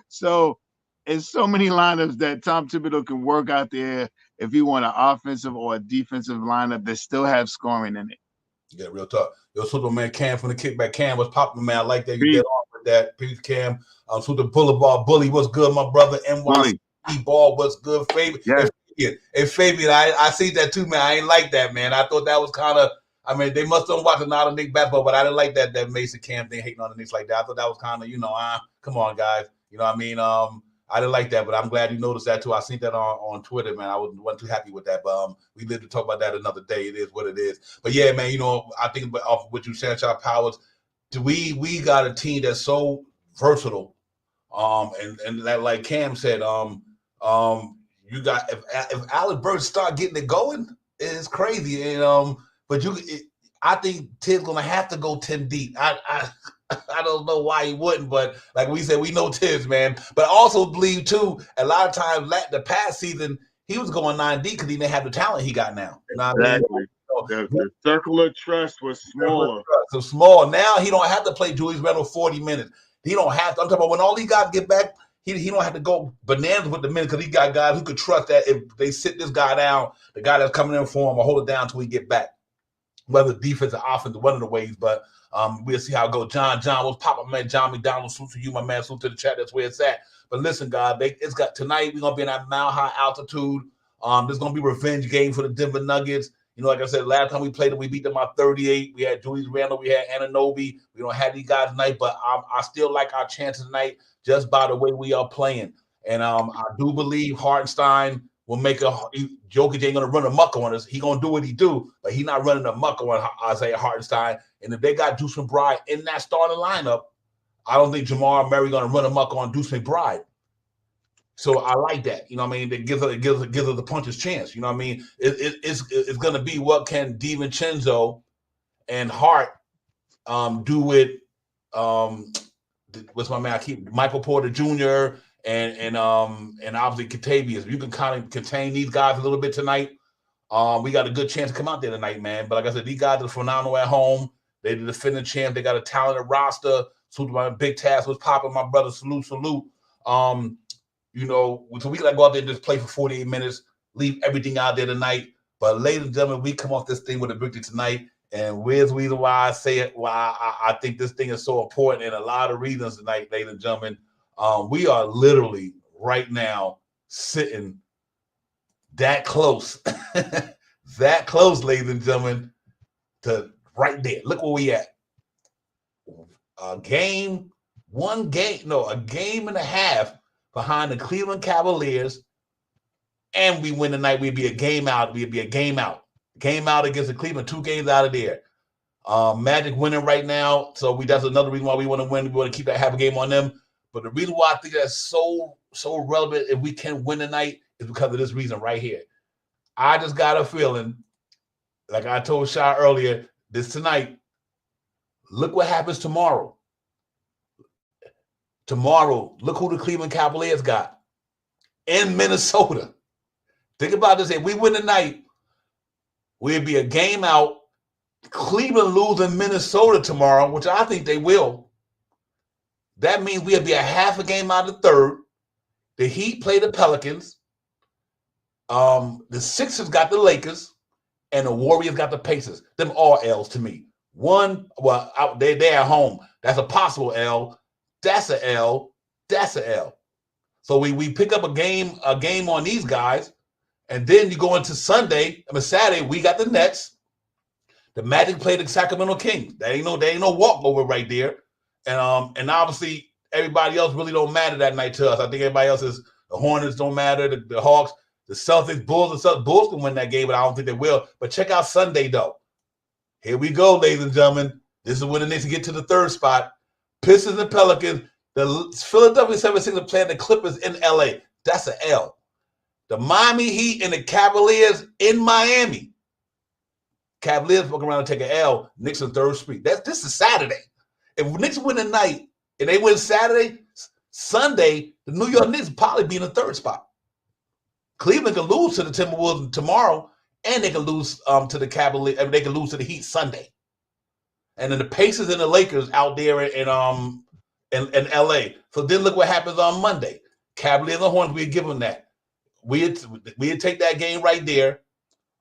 So it's so many lineups that Tom Thibodeau can work out there if you want an offensive or a defensive lineup that still have scoring in it. Yeah, real talk. Yo, Superman Cam from the Kickback. Cam was popping, man. I like that. You get on with that. Peace, Cam. Super Boulevard Bully, what's good, my brother? NYC Ball, what's good? Fabian. Yeah. Hey, Fabian, I see that too, man. I ain't like that, man. I thought that was kind of, I mean, they must have watched a lot of Knicks basketball, but I didn't like that Mason Cam thing, hating on the Knicks like that. I thought that was kind of, come on, guys. You know what I mean? I didn't like that, but I'm glad you noticed that too. I seen that on Twitter, man. I wasn't too happy with that, but we live to talk about that another day. It is what it is. But yeah, man, I think off of what you said, Child Powers, we got a team that's so versatile. And that, like Cam said, you got if Alec Burks start getting it going, it's crazy. And but I think Tibbs gonna have to go 10 deep. I don't know why he wouldn't, but like we said, we know Tibbs, man. But I also believe too, a lot of times the past season he was going 9 deep because he didn't have the talent he got now. You know what I mean? The circle of trust was smaller. So small. Now he don't have to play Julius Randle 40 minutes. He don't have to. I'm talking about when all these guys get back, he don't have to go bananas with the minutes because he got guys who could trust that if they sit this guy down, the guy that's coming in for him will hold it down until he get back. Whether defense or offense, one of the ways, but we'll see how it goes. John, what's poppin', man? John McDonald, salute to you, my man. Salute to the chat. That's where it's at. But listen, God, it's got tonight. We're gonna be in that mile high altitude. There's gonna be a revenge game for the Denver Nuggets. Like I said, last time we played them, we beat them by 38. We had Julius Randle, we had Anunoby. We don't have these guys tonight, but I still like our chances tonight just by the way we are playing. And I do believe Hartenstein will make Jokic ain't gonna run amok on us. He gonna do what he do, but he not running amok on Isaiah Hartenstein. And if they got Deuce McBride in that starting lineup, I don't think Jamal Murray gonna run amok on Deuce McBride. So I like that. You know what I mean? It gives us the puncher's chance. You know what I mean? It's gonna be what can DiVincenzo and Hart do with what's my man? I keep Michael Porter Jr. and obviously Kentavious. You can kind of contain these guys a little bit tonight. We got a good chance to come out there tonight, man. But like I said, these guys are phenomenal at home. They're the defending champ. They got a talented roster. Salute my big task was popping, my brother. Salute. So we gotta go out there and just play for 48 minutes, leave everything out there tonight. But ladies and gentlemen, we come off this thing with a victory tonight. And where's the reason why I say it? Why I think this thing is so important, and a lot of reasons tonight, ladies and gentlemen. We are literally right now sitting that close, ladies and gentlemen, to right there. Look where we at. A game and a half behind the Cleveland Cavaliers, and we win tonight. We'd be a game out. Game out against the Cleveland, 2 games out of there. Magic winning right now, so that's another reason why we want to win. We want to keep that half a game on them. But the reason why I think that's so relevant if we can win tonight is because of this reason right here. I just got a feeling, like I told Shy earlier, this tonight, look what happens tomorrow. Tomorrow, look who the Cleveland Cavaliers got in Minnesota. Think about this. If we win tonight, we'll be a game out. Cleveland losing Minnesota tomorrow, which I think they will. That means we'll be a half a game out of the third. The Heat play the Pelicans. The Sixers got the Lakers, and the Warriors got the Pacers. Them all L's to me. They're at home. That's a possible L. That's a L. That's a L. So we pick up a game on these guys, and then you go into Saturday, we got the Nets. The Magic play the Sacramento Kings. There ain't no walkover right there. And obviously everybody else really don't matter that night to us. I think everybody else is the Hornets don't matter, the Hawks, the Celtics, Bulls can win that game, but I don't think they will. But check out Sunday though. Here we go, ladies and gentlemen. This is when it needs to get to the third spot. Pistons and Pelicans. The Philadelphia 76ers playing the Clippers in LA. That's an L. The Miami Heat and the Cavaliers in Miami. Cavaliers fuck around and take an L. Knicks in third street. This is Saturday. If Knicks win tonight and they win Saturday, Sunday, the New York Knicks will probably be in the third spot. Cleveland can lose to the Timberwolves tomorrow, and they can lose to the Cavaliers. I mean, they can lose to the Heat Sunday. And then the Pacers and the Lakers out there in LA. So then look what happens on Monday. Cavaliers and Hornets, we'd give them that. We'd take that game right there.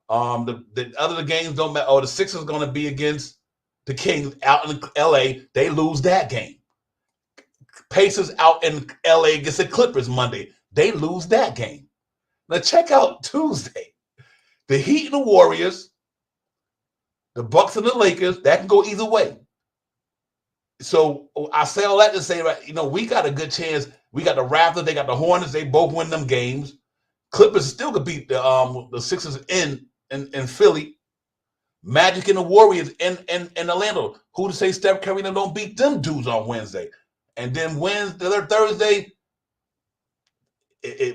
The other games don't matter. Oh, the Sixers going to be against the Kings out in LA. They lose that game. Pacers out in LA against the Clippers Monday. They lose that game. Now check out Tuesday. The Heat and the Warriors, the Bucks and the Lakers, that can go either way. So I say all that to say, right, we got a good chance. We got the Raptors, they got the Hornets, they both win them games. Clippers still could beat the Sixers in Philly. Magic and the Warriors in Orlando. Who to say Steph Curry don't beat them dudes on Wednesday? And then Thursday,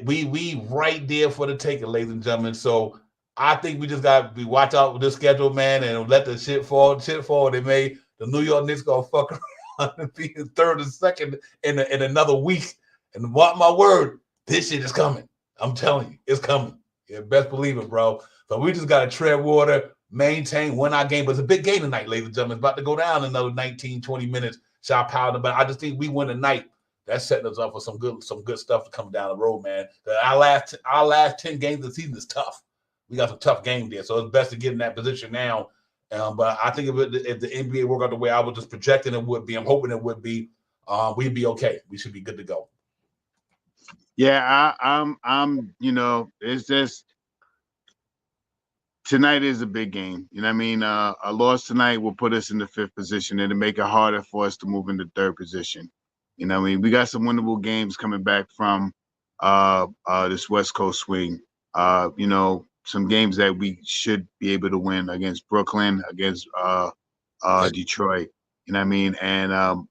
we right there for the taking, ladies and gentlemen. So I think we just got to watch out with this schedule, man, and let the shit fall. They may the New York Knicks gonna fuck around and be in third and second in another week. And mark my word, this shit is coming. I'm telling you, it's coming. You best believe it, bro. So we just gotta tread water, maintain, win our game. But it's a big game tonight, ladies and gentlemen. It's about to go down in another 19, 20 minutes. Shot power, but I just think we win tonight. That's setting us up for some good stuff to come down the road, man. Our last 10 games of the season is tough. We got some tough games there, so it's best to get in that position now. But I think if the NBA work out the way I was just projecting it would be, I'm hoping it would be, we'd be okay. We should be good to go. Yeah, I'm it's just tonight is a big game. You know what I mean? A loss tonight will put us in the 5th position and it'll make it harder for us to move into 3rd position. You know what I mean? We got some winnable games coming back from this West Coast swing. Some games that we should be able to win against Brooklyn, against Detroit. You know what I mean? And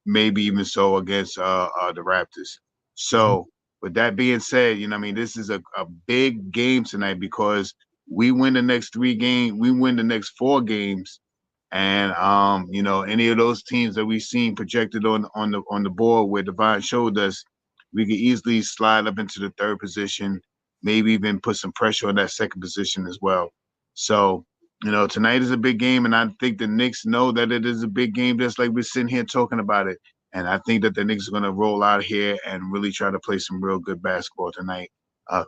maybe even so against the Raptors. So with that being said, you know what I mean? This is a big game tonight because we win the next 3 games, we win the next 4 games, and any of those teams that we've seen projected on the board where Devon showed us, we could easily slide up into the 3rd position, maybe even put some pressure on that 2nd position as well. So, tonight is a big game, and I think the Knicks know that it is a big game, just like we're sitting here talking about it. And I think that the Knicks are going to roll out here and really try to play some real good basketball tonight.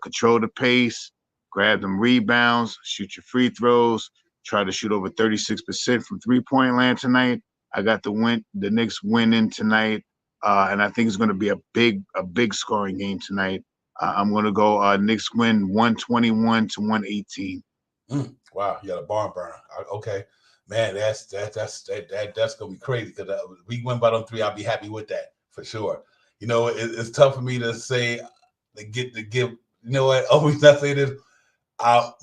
Control the pace, grab them rebounds, shoot your free throws, try to shoot over 36% from three-point land tonight. I got the Knicks winning tonight, and I think it's going to be a big scoring game tonight. I'm going to go Knicks win 121-118. Wow, you got a barn burner. Okay, man, that's gonna be crazy because we win by them 3. I'll be happy with that for sure. It's tough for me to say to give. You know what? Always not say this.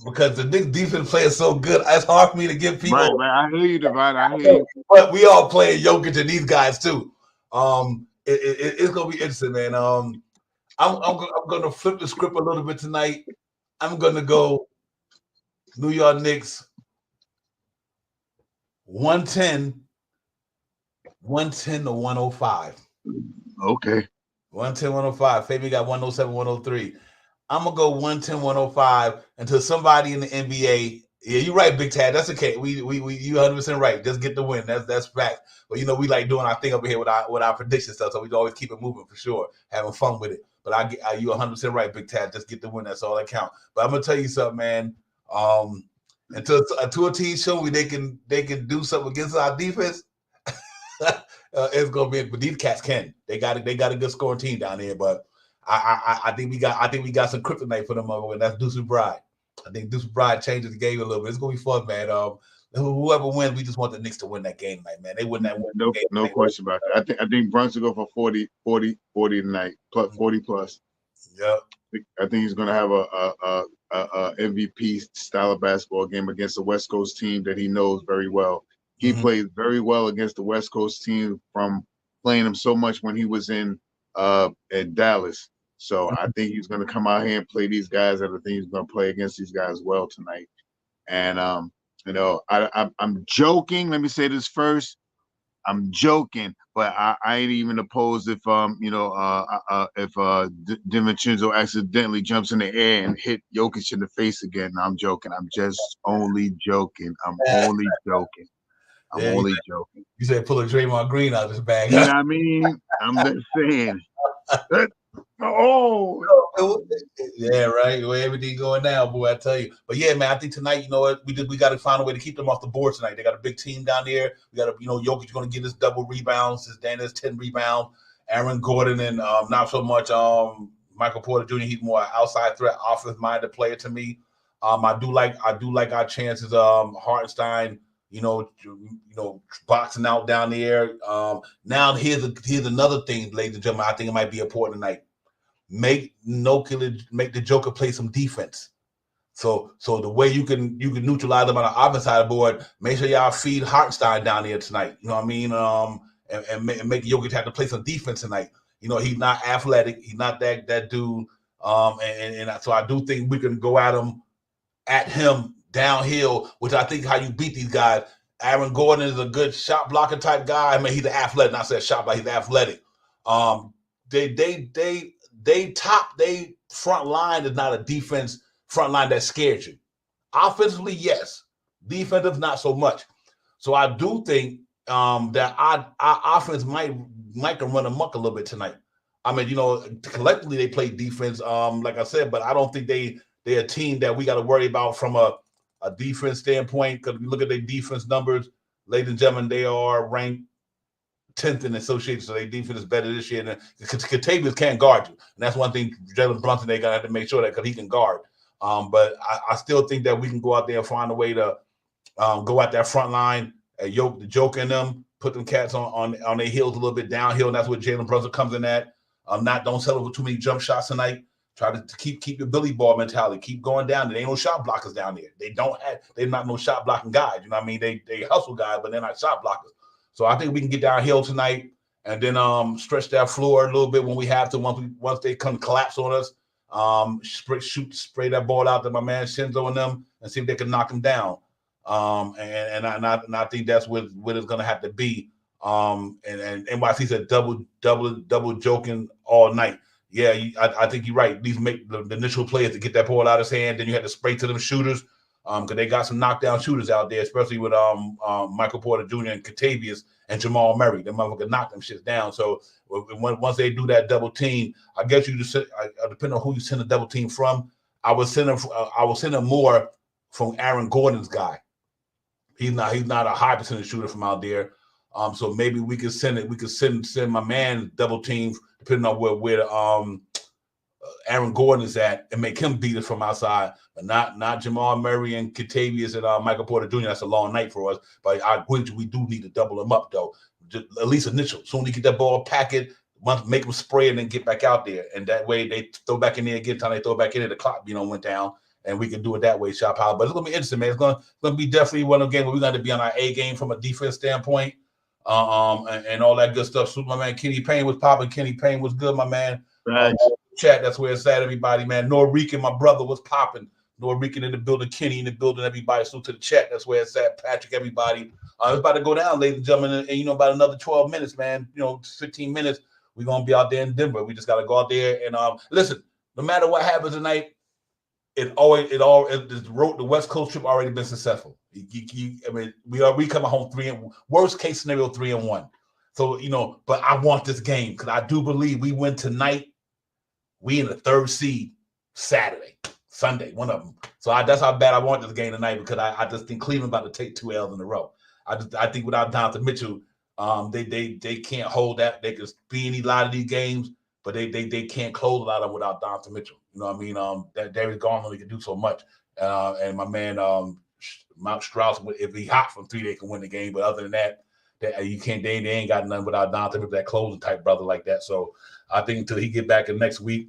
Because the Knicks defense playing so good, it's hard for me to give people. Right. I hear you, Devon. I hear you. But we all playing Jokic and these guys too. It's gonna be interesting, man. I'm gonna flip the script a little bit tonight. I'm gonna go New York Knicks 110 to 105. Okay. 110, 105. Fabian got 107, 103. I'm going to go 110, 105 until somebody in the NBA. Yeah, you're right, Big Tad. That's okay. You 100% right. Just get the win. That's fact. But, we like doing our thing over here with our prediction stuff, so we always keep it moving for sure, having fun with it. But you 100% right, Big Tad. Just get the win. That's all that counts. But I'm going to tell you something, man. Until a team show me they can do something against our defense, it's gonna be. But these cats can. They got a good scoring team down here. But I think we got some kryptonite for them over, and that's Deuce McBride. I think Deuce McBride changes the game a little bit. It's gonna be fun, man. Whoever wins, we just want the Knicks to win that game tonight, man. They win that win. No question about that. I think Brunson will go for 40 tonight, plus 40 plus. Yeah. I think he's gonna have a MVP style of basketball game against the West Coast team that he knows very well. He played very well against the West Coast team from playing him so much when he was in at Dallas. So I think he's going to come out here and play these guys. And I think he's going to play against these guys well tonight. And You know, I'm joking. Let me say this first. I'm joking, but I ain't even opposed if DiVincenzo accidentally jumps in the air and hit Jokic in the face again. No, I'm joking. I'm just only joking. I'm only joking. I'm only joking. You said pull a Draymond Green out of his bag. You know what I mean? I'm just saying. Yeah, right. Where everything going now, boy, I tell you. But yeah, man, I think tonight, you know what, we got to find a way to keep them off the board tonight. They got a big team down there. We got to, Jokic's going to get his double rebounds. His Dan has 10 rebounds. Aaron Gordon and not so much Michael Porter Jr. He's more outside threat, offensive-minded player to me. I do like our chances. Hartenstein, boxing out down there. Now here's another thing, ladies and gentlemen. I think it might be important tonight. Make the Joker play some defense. So the way you can neutralize them on the offensive side of the board, make sure y'all feed Hartenstein down there tonight. You know what I mean? And make Jokic have to play some defense tonight. He's not athletic. He's not that dude. So I do think we can go at him downhill, which I think how you beat these guys. Aaron Gordon is a good shot blocker type guy. I mean, he's an athletic. Not saying shot blocker, he's athletic. They front line is not a defense front line that scares you. Offensively, yes. Defensive, not so much. So I do think that our offense might can run amok a little bit tonight. I mean, collectively they play defense, like I said, but I don't think they're a team that we got to worry about from a defense standpoint. Because we look at their defense numbers, ladies and gentlemen, they are ranked 10th in the association, so their defense is better this year. And Kentavious can't guard you, and that's one thing. Jalen Brunson, they gotta have to make sure that because he can guard. But I still think that we can go out there and find a way to go at that front line, the Joker in them, put them cats on their heels a little bit downhill, and that's what Jalen Brunson comes in at. Don't settle for too many jump shots tonight. Try to keep your Billy Ball mentality. Keep going down. There ain't no shot blockers down there. They're not no shot blocking guys. You know what I mean? They hustle guys, but they're not shot blockers. So I think we can get downhill tonight and then stretch that floor a little bit when we have to. Once they come collapse on us, spray that ball out to my man Shinzo and them and see if they can knock them down. And I think that's what it's going to have to be. And NYC said double joking all night. Yeah, I think you're right. These make the initial players to get that ball out of his hand. Then you had to spray to them shooters. Because they got some knockdown shooters out there, especially with Michael Porter Jr. and Kentavious and Jamal Murray. Them motherfuckers knock them shits down. So once they do that double team, I guess you just depending on who you send the double team from. I would send him more from Aaron Gordon's guy. He's not a high percentage shooter from out there. So maybe we could send it. We could send my man double team depending on where Aaron Gordon is at and make him beat us from outside, but not Jamal Murray and Kentavious and Michael Porter Jr. That's a long night for us. But I agree we do need to double them up though, just at least initial. Soon as you get that ball, pack it, make them spray and then get back out there, and that way they throw back in there again. Time they throw back in there, the clock went down, and we can do it that way. Shot power, but it's gonna be interesting, man. It's gonna be definitely one of the games where we got to be on our A game from a defense standpoint, and all that good stuff. So my man Kenny Payne was popping. Kenny Payne was good, my man. Right. Chat, that's where it's at, everybody, man. Norican, my brother, was popping. Norican in the building, Kenny in the building, everybody. So to the chat, that's where it's at. Patrick, everybody. It's about to go down, ladies and gentlemen, and about another 12 minutes, man. 15 minutes, we're gonna be out there in Denver. We just gotta go out there and listen. No matter what happens tonight, the West Coast trip already been successful. We coming home 3-1. Worst case scenario 3-1. So but I want this game because I do believe we win tonight. We in the third seed Sunday, one of them. So that's how bad I want this game tonight because I just think Cleveland about to take 2 L's in a row. I think without Donovan Mitchell, they can't hold that. They could be in a lot of these games, but they can't close a lot of them without Donovan Mitchell. You know what I mean? That Darius Garland can do so much, and my man Mount Strauss, if he hot from 3, they can win the game. But other than that you can't. They ain't got nothing without Donovan Mitchell, that closing type brother like that. So I think until he get back in next week,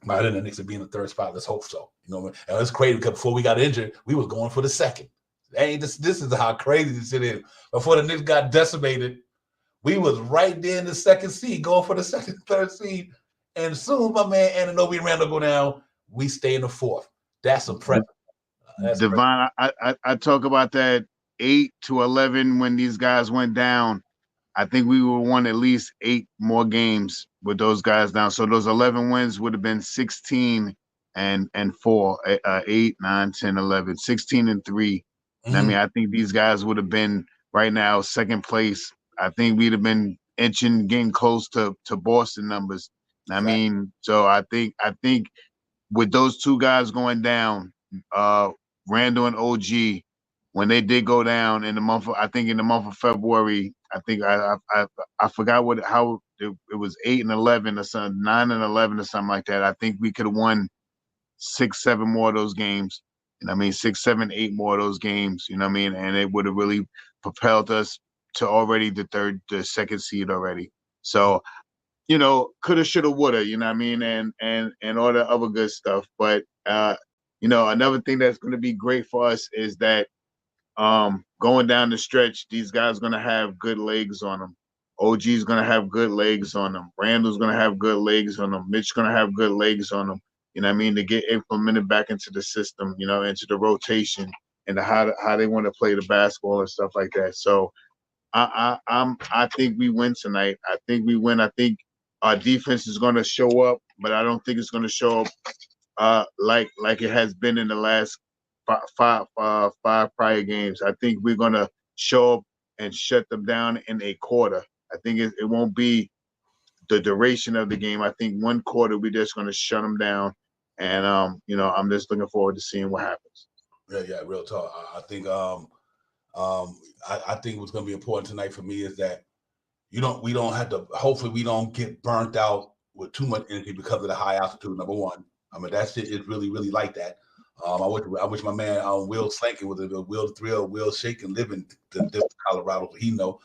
by then the Knicks will be in the third spot. Let's hope so. And it's crazy because before we got injured, we was going for the second. This is how crazy this shit is. Before the Knicks got decimated, we was right there in the second seed, going for the second, third seed. And soon my man Anunoby Randall go down, we stay in the fourth. That's impressive. That's crazy. Divine, I talk about that 8 to 11 when these guys went down. I think we would won at least 8 more games with those guys down. So those 11 wins would have been 16 and 4, 8, 9, 10, 11, 16 and 3. And I mean, I think these guys would have been right now second place. I think we'd have been inching, getting close to Boston numbers. I mean, so I think with those two guys going down, Randall and OG, when they did go down in the month of February, I think I forgot how it was 8 and 11 or something, 9 and 11 or something like that. I think we could have won 6, 7 more of those games. And I mean 6, 7, 8 more of those games. You know what I mean? And it would have really propelled us to already the second seed already. So, you know, coulda, shoulda, woulda. You know what I mean? And all the other good stuff. But you know, another thing that's going to be great for us is that going down the stretch, these guys are going to have good legs on them. OG's going to have good legs on them. Randall's going to have good legs on them. Mitch's going to have good legs on them. You know what I mean? To get implemented back into the system, you know, into the rotation and how they want to play the basketball and stuff like that. So I think we win tonight. I think we win. I think our defense is going to show up, but I don't think it's going to show up like it has been in the last five prior games. I think we're going to show up and shut them down in a quarter. I think it won't be the duration of the game. I think one quarter we're just going to shut them down, and you know, I'm just looking forward to seeing what happens. Yeah, real talk. I think I think what's going to be important tonight for me is that we don't have to. Hopefully, we don't get burnt out with too much energy because of the high altitude. Number one, I mean that shit is really like that. I wish my man Will Slanky with a Will Thrill, Will Shaking living in Colorado. He know.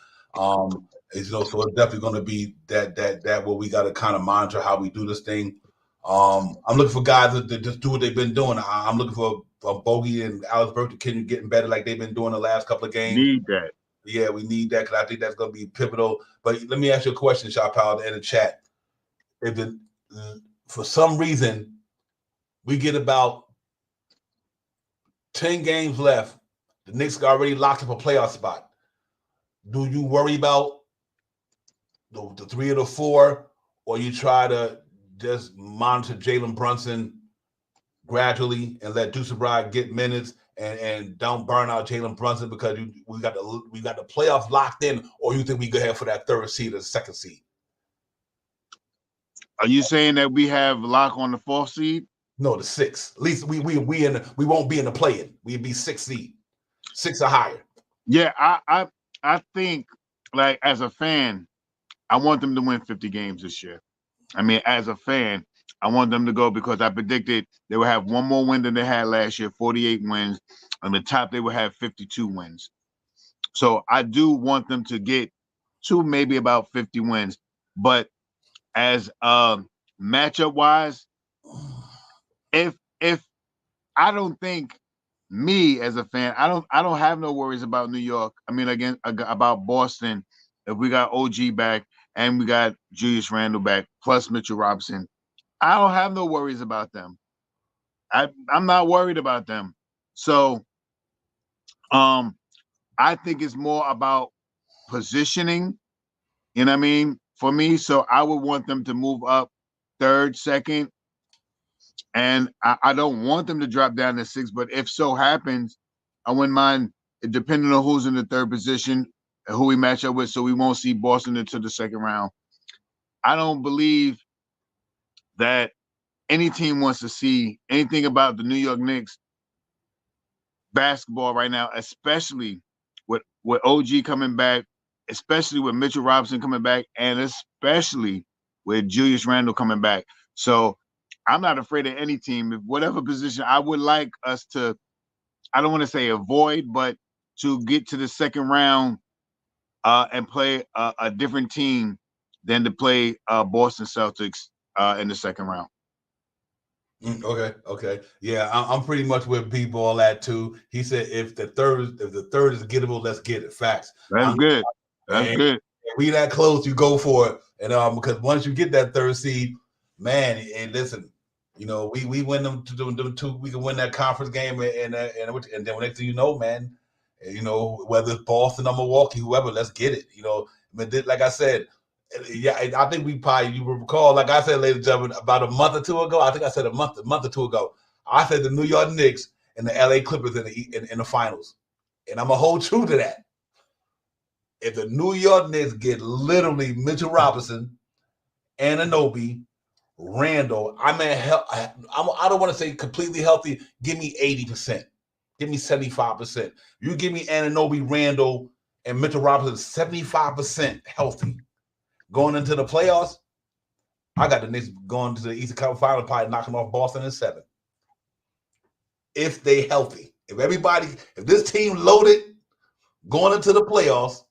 You know, so it's definitely going to be that where we got to kind of monitor how we do this thing. I'm looking for guys that just do what they've been doing. I'm looking for Bogey and Alex Burke to continue getting better like they've been doing the last couple of games. Need that. Yeah, we need that because I think that's going to be pivotal. But let me ask you a question, Shapal, in the chat. If for some reason we get about 10 games left, the Knicks are already locked up a playoff spot. Do you worry about the 3 or the 4, or you try to just monitor Jalen Brunson gradually and let Deuce Bride get minutes and don't burn out Jalen Brunson because we got the playoffs locked in, or you think we go ahead for that 3rd seed or the 2nd seed? Are you saying that we have lock on the 4th seed? No, the 6th. At least we won't be in the play-in. We'd be 6th seed, 6 or higher. Yeah, I think, like, as a fan, I want them to win 50 games this year. I mean, as a fan, I want them to go because I predicted they would have one more win than they had last year, 48 wins. On the top, they would have 52 wins. So I do want them to get to maybe about 50 wins. But as matchup-wise, if I don't think me as a fan, I don't have no worries about New York. I mean, again, about Boston. If we got OG back and we got Julius Randle back, plus Mitchell Robinson, I don't have no worries about them. I'm not worried about them. So, I think it's more about positioning. You know what I mean? For me, so I would want them to move up 3rd, 2nd. And I don't want them to drop down to 6, but if so happens, I wouldn't mind, depending on who's in the 3rd position, who we match up with, so we won't see Boston until the 2nd round. I don't believe that any team wants to see anything about the New York Knicks basketball right now, especially with OG coming back, especially with Mitchell Robinson coming back, and especially with Julius Randle coming back. So I'm not afraid of any team. If whatever position, I would like us to, I don't want to say avoid, but to get to the 2nd round and play a different team than to play Boston Celtics in the 2nd round. Okay. Yeah, I'm pretty much with B-Ball at too. He said if the third is gettable, let's get it. Facts. That's good. That's good. If we that close, you go for it. And because once you get that 3rd seed, man, and listen, You know, we win them to them two. We can win that conference game, and then next thing you know, man, you know, whether it's Boston or Milwaukee, whoever, let's get it. You know, I mean, like I said, yeah, I think you will recall, like I said, ladies and gentlemen, about a month or two ago. I think I said a month or two ago. I said the New York Knicks and the LA Clippers in the finals, and I'm gonna hold true to that. If the New York Knicks get literally Mitchell Robinson, Anunoby, Randall, I don't want to say completely healthy. Give me 80%. Give me 75%. You give me Anunoby, Randall, and Mitchell Robinson 75% healthy going into the playoffs. I got the Knicks going to the Eastern Conference Final, probably knocking off Boston in 7. If they healthy, if this team loaded going into the playoffs,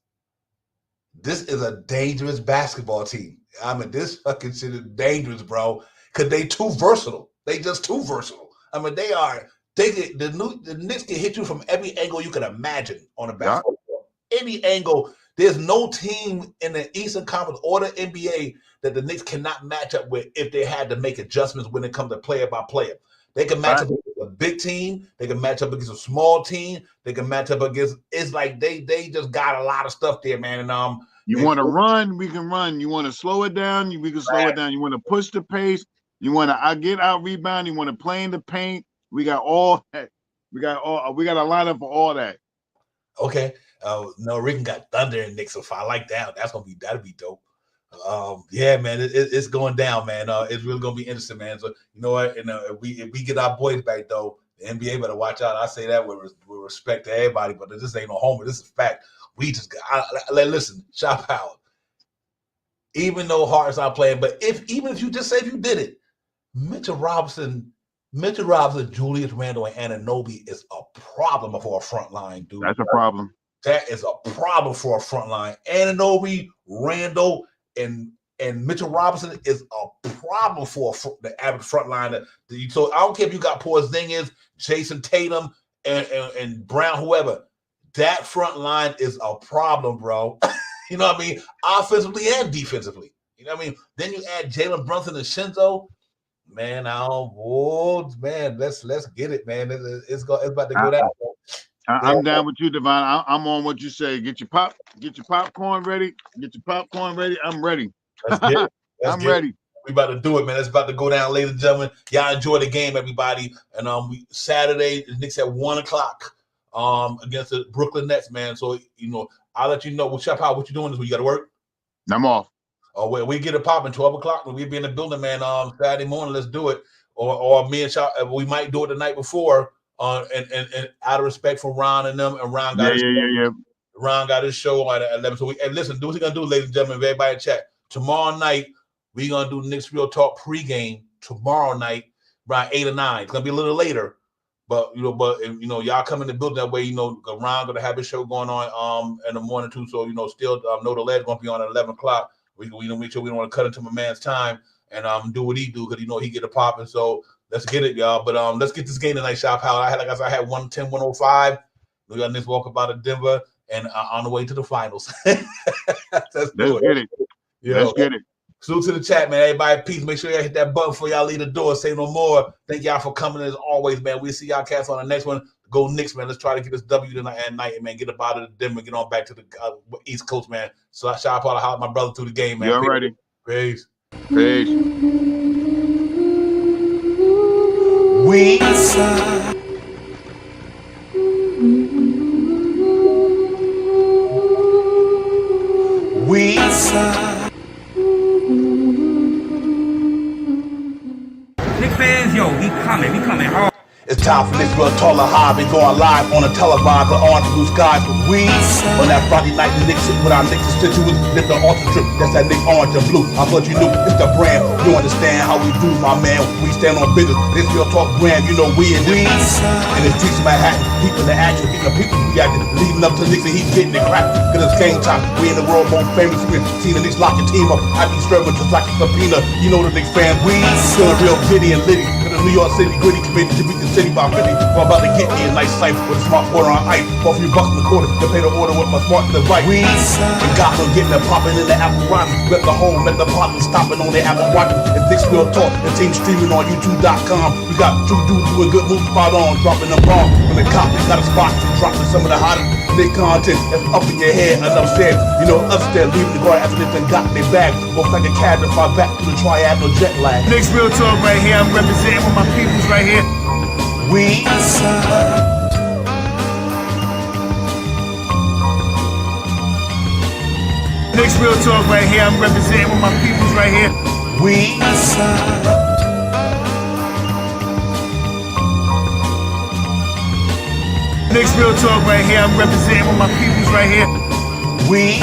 this is a dangerous basketball team. I mean, this fucking shit is dangerous, bro. Because they too versatile. They just too versatile. I mean, the Knicks can hit you from every angle you can imagine on a basketball court. Any angle. There's no team in the Eastern Conference or the NBA that the Knicks cannot match up with if they had to make adjustments when it comes to player by player. They can match up against a big team. They can match up against a small team. They can match up against. It's like they just got a lot of stuff there, man. And you want to run, we can run. You want to slow it down, we can slow it down. You want to push the pace. You want to get out rebound. You want to play in the paint. We got all that. We got a lineup for all that. Okay. No, Rick got Thunder and Knicks. So if I like that, that'll be dope. Yeah, man, it's going down, man. It's really gonna be interesting, man. So you know what? And if we get our boys back, though, the NBA better watch out. I say that with respect to everybody, but this ain't no homer. This is fact. We just listen, shop out. Even though Hart's not playing, but even if you just say if you did it, Mitchell Robinson, Julius Randle, and Anunoby is a problem for a front line, dude. That's a problem. That is a problem for a front line. Anunoby, Randle, and Mitchell Robinson is a problem for the average front line. So I don't care if you got Porzingis, Jason Tatum, and Brown, whoever. That front line is a problem, bro. You know what I mean? Offensively and defensively. You know what I mean? Then you add Jalen Brunson and Shinzo. Man, let's get it, man. It's about to go down. I'm down with you, Devon. I'm on what you say. Get your popcorn ready. I'm ready. Let's get it. I'm ready. We about to do it, man. It's about to go down, ladies and gentlemen. Y'all enjoy the game, everybody. And Saturday, the Knicks at 1:00 against the Brooklyn Nets, man. So I'll let you know. What you doing this week? You got to work? I'm off. Oh, well, we get it popping 12:00 when we be in the building, man. Saturday morning, let's do it. Or me and Shop, we might do it the night before. And out of respect for Ron and them, and Ron got Ron got his show at 11. So listen, do what you're gonna do, ladies and gentlemen. Everybody in chat. Tomorrow night, we're gonna do Knicks Real Talk pregame tomorrow night, around 8 or 9. It's gonna be a little later, but y'all come in the building that way. Ron gonna have his show going on in the morning too. So still know the ledge gonna be on at 11:00. We make sure we don't want to cut into my man's time and do what he do because he get a popping. So let's get it, y'all. But let's get this game tonight, Shop Howell. I had 110, 105. We got this walk about to Denver and on the way to the finals. Let's get it. Let's get it. Salute to the chat, man. Everybody, peace. Make sure y'all hit that button before y'all leave the door. Say no more. Thank y'all for coming as always, man. We'll see y'all cats on the next one. Go Knicks, man. Let's try to get this W tonight at night, man. Get up out of Denver, get on back to the East Coast, man. So I shot out holler my brother through the game, man. You're ready. Peace. Peace. We Knicks fans, yo, we coming hard. It's time for Knicks Real Taller High. We going live on a televised with orange blue skies with we on that Friday night. The Knicks with our Knicks constituents. Lift the ultra trip. That's that Knicks orange and blue. I thought you knew it's the brand. You understand how we do, my man. We stand on business. This Real Talk brand. You know we in this. And it's streets of Manhattan. People the action. People reacting. Leading up to Knicks and he's getting it cracked. Cause it's game time. We in the world most famous. We see the Knicks lock your team up. I be serving just like a subpoena. You know the Knicks fans. We still real giddy and litty. New York City, gritty, committed to beat the city by 50. We're about to get me a nice cipher with a smart quarter on ice. For a few bucks in the quarter to pay the order with my smart device. We got them getting it popping in the Apple Watch. Let the home, let the partner stopping on their Apple Watch. And Dick's Real Talk, the team streaming on YouTube.com. We got two dudes doing good moves, spot on, dropping the bomb. When the cop got a spot, dropping some of the hottest Nick content that's up in your head. Enough said, you know, upstairs, leaving the guard after they done got their bag. Both like a cab to fly back to the triad, no jet lag. Knicks Real Talk right here. I'm representing with my peoples right here. We Knicks Real Talk right here. I'm representing with my peoples right here. We Knicks Real Talk right here. I'm representing with my peoples right here. We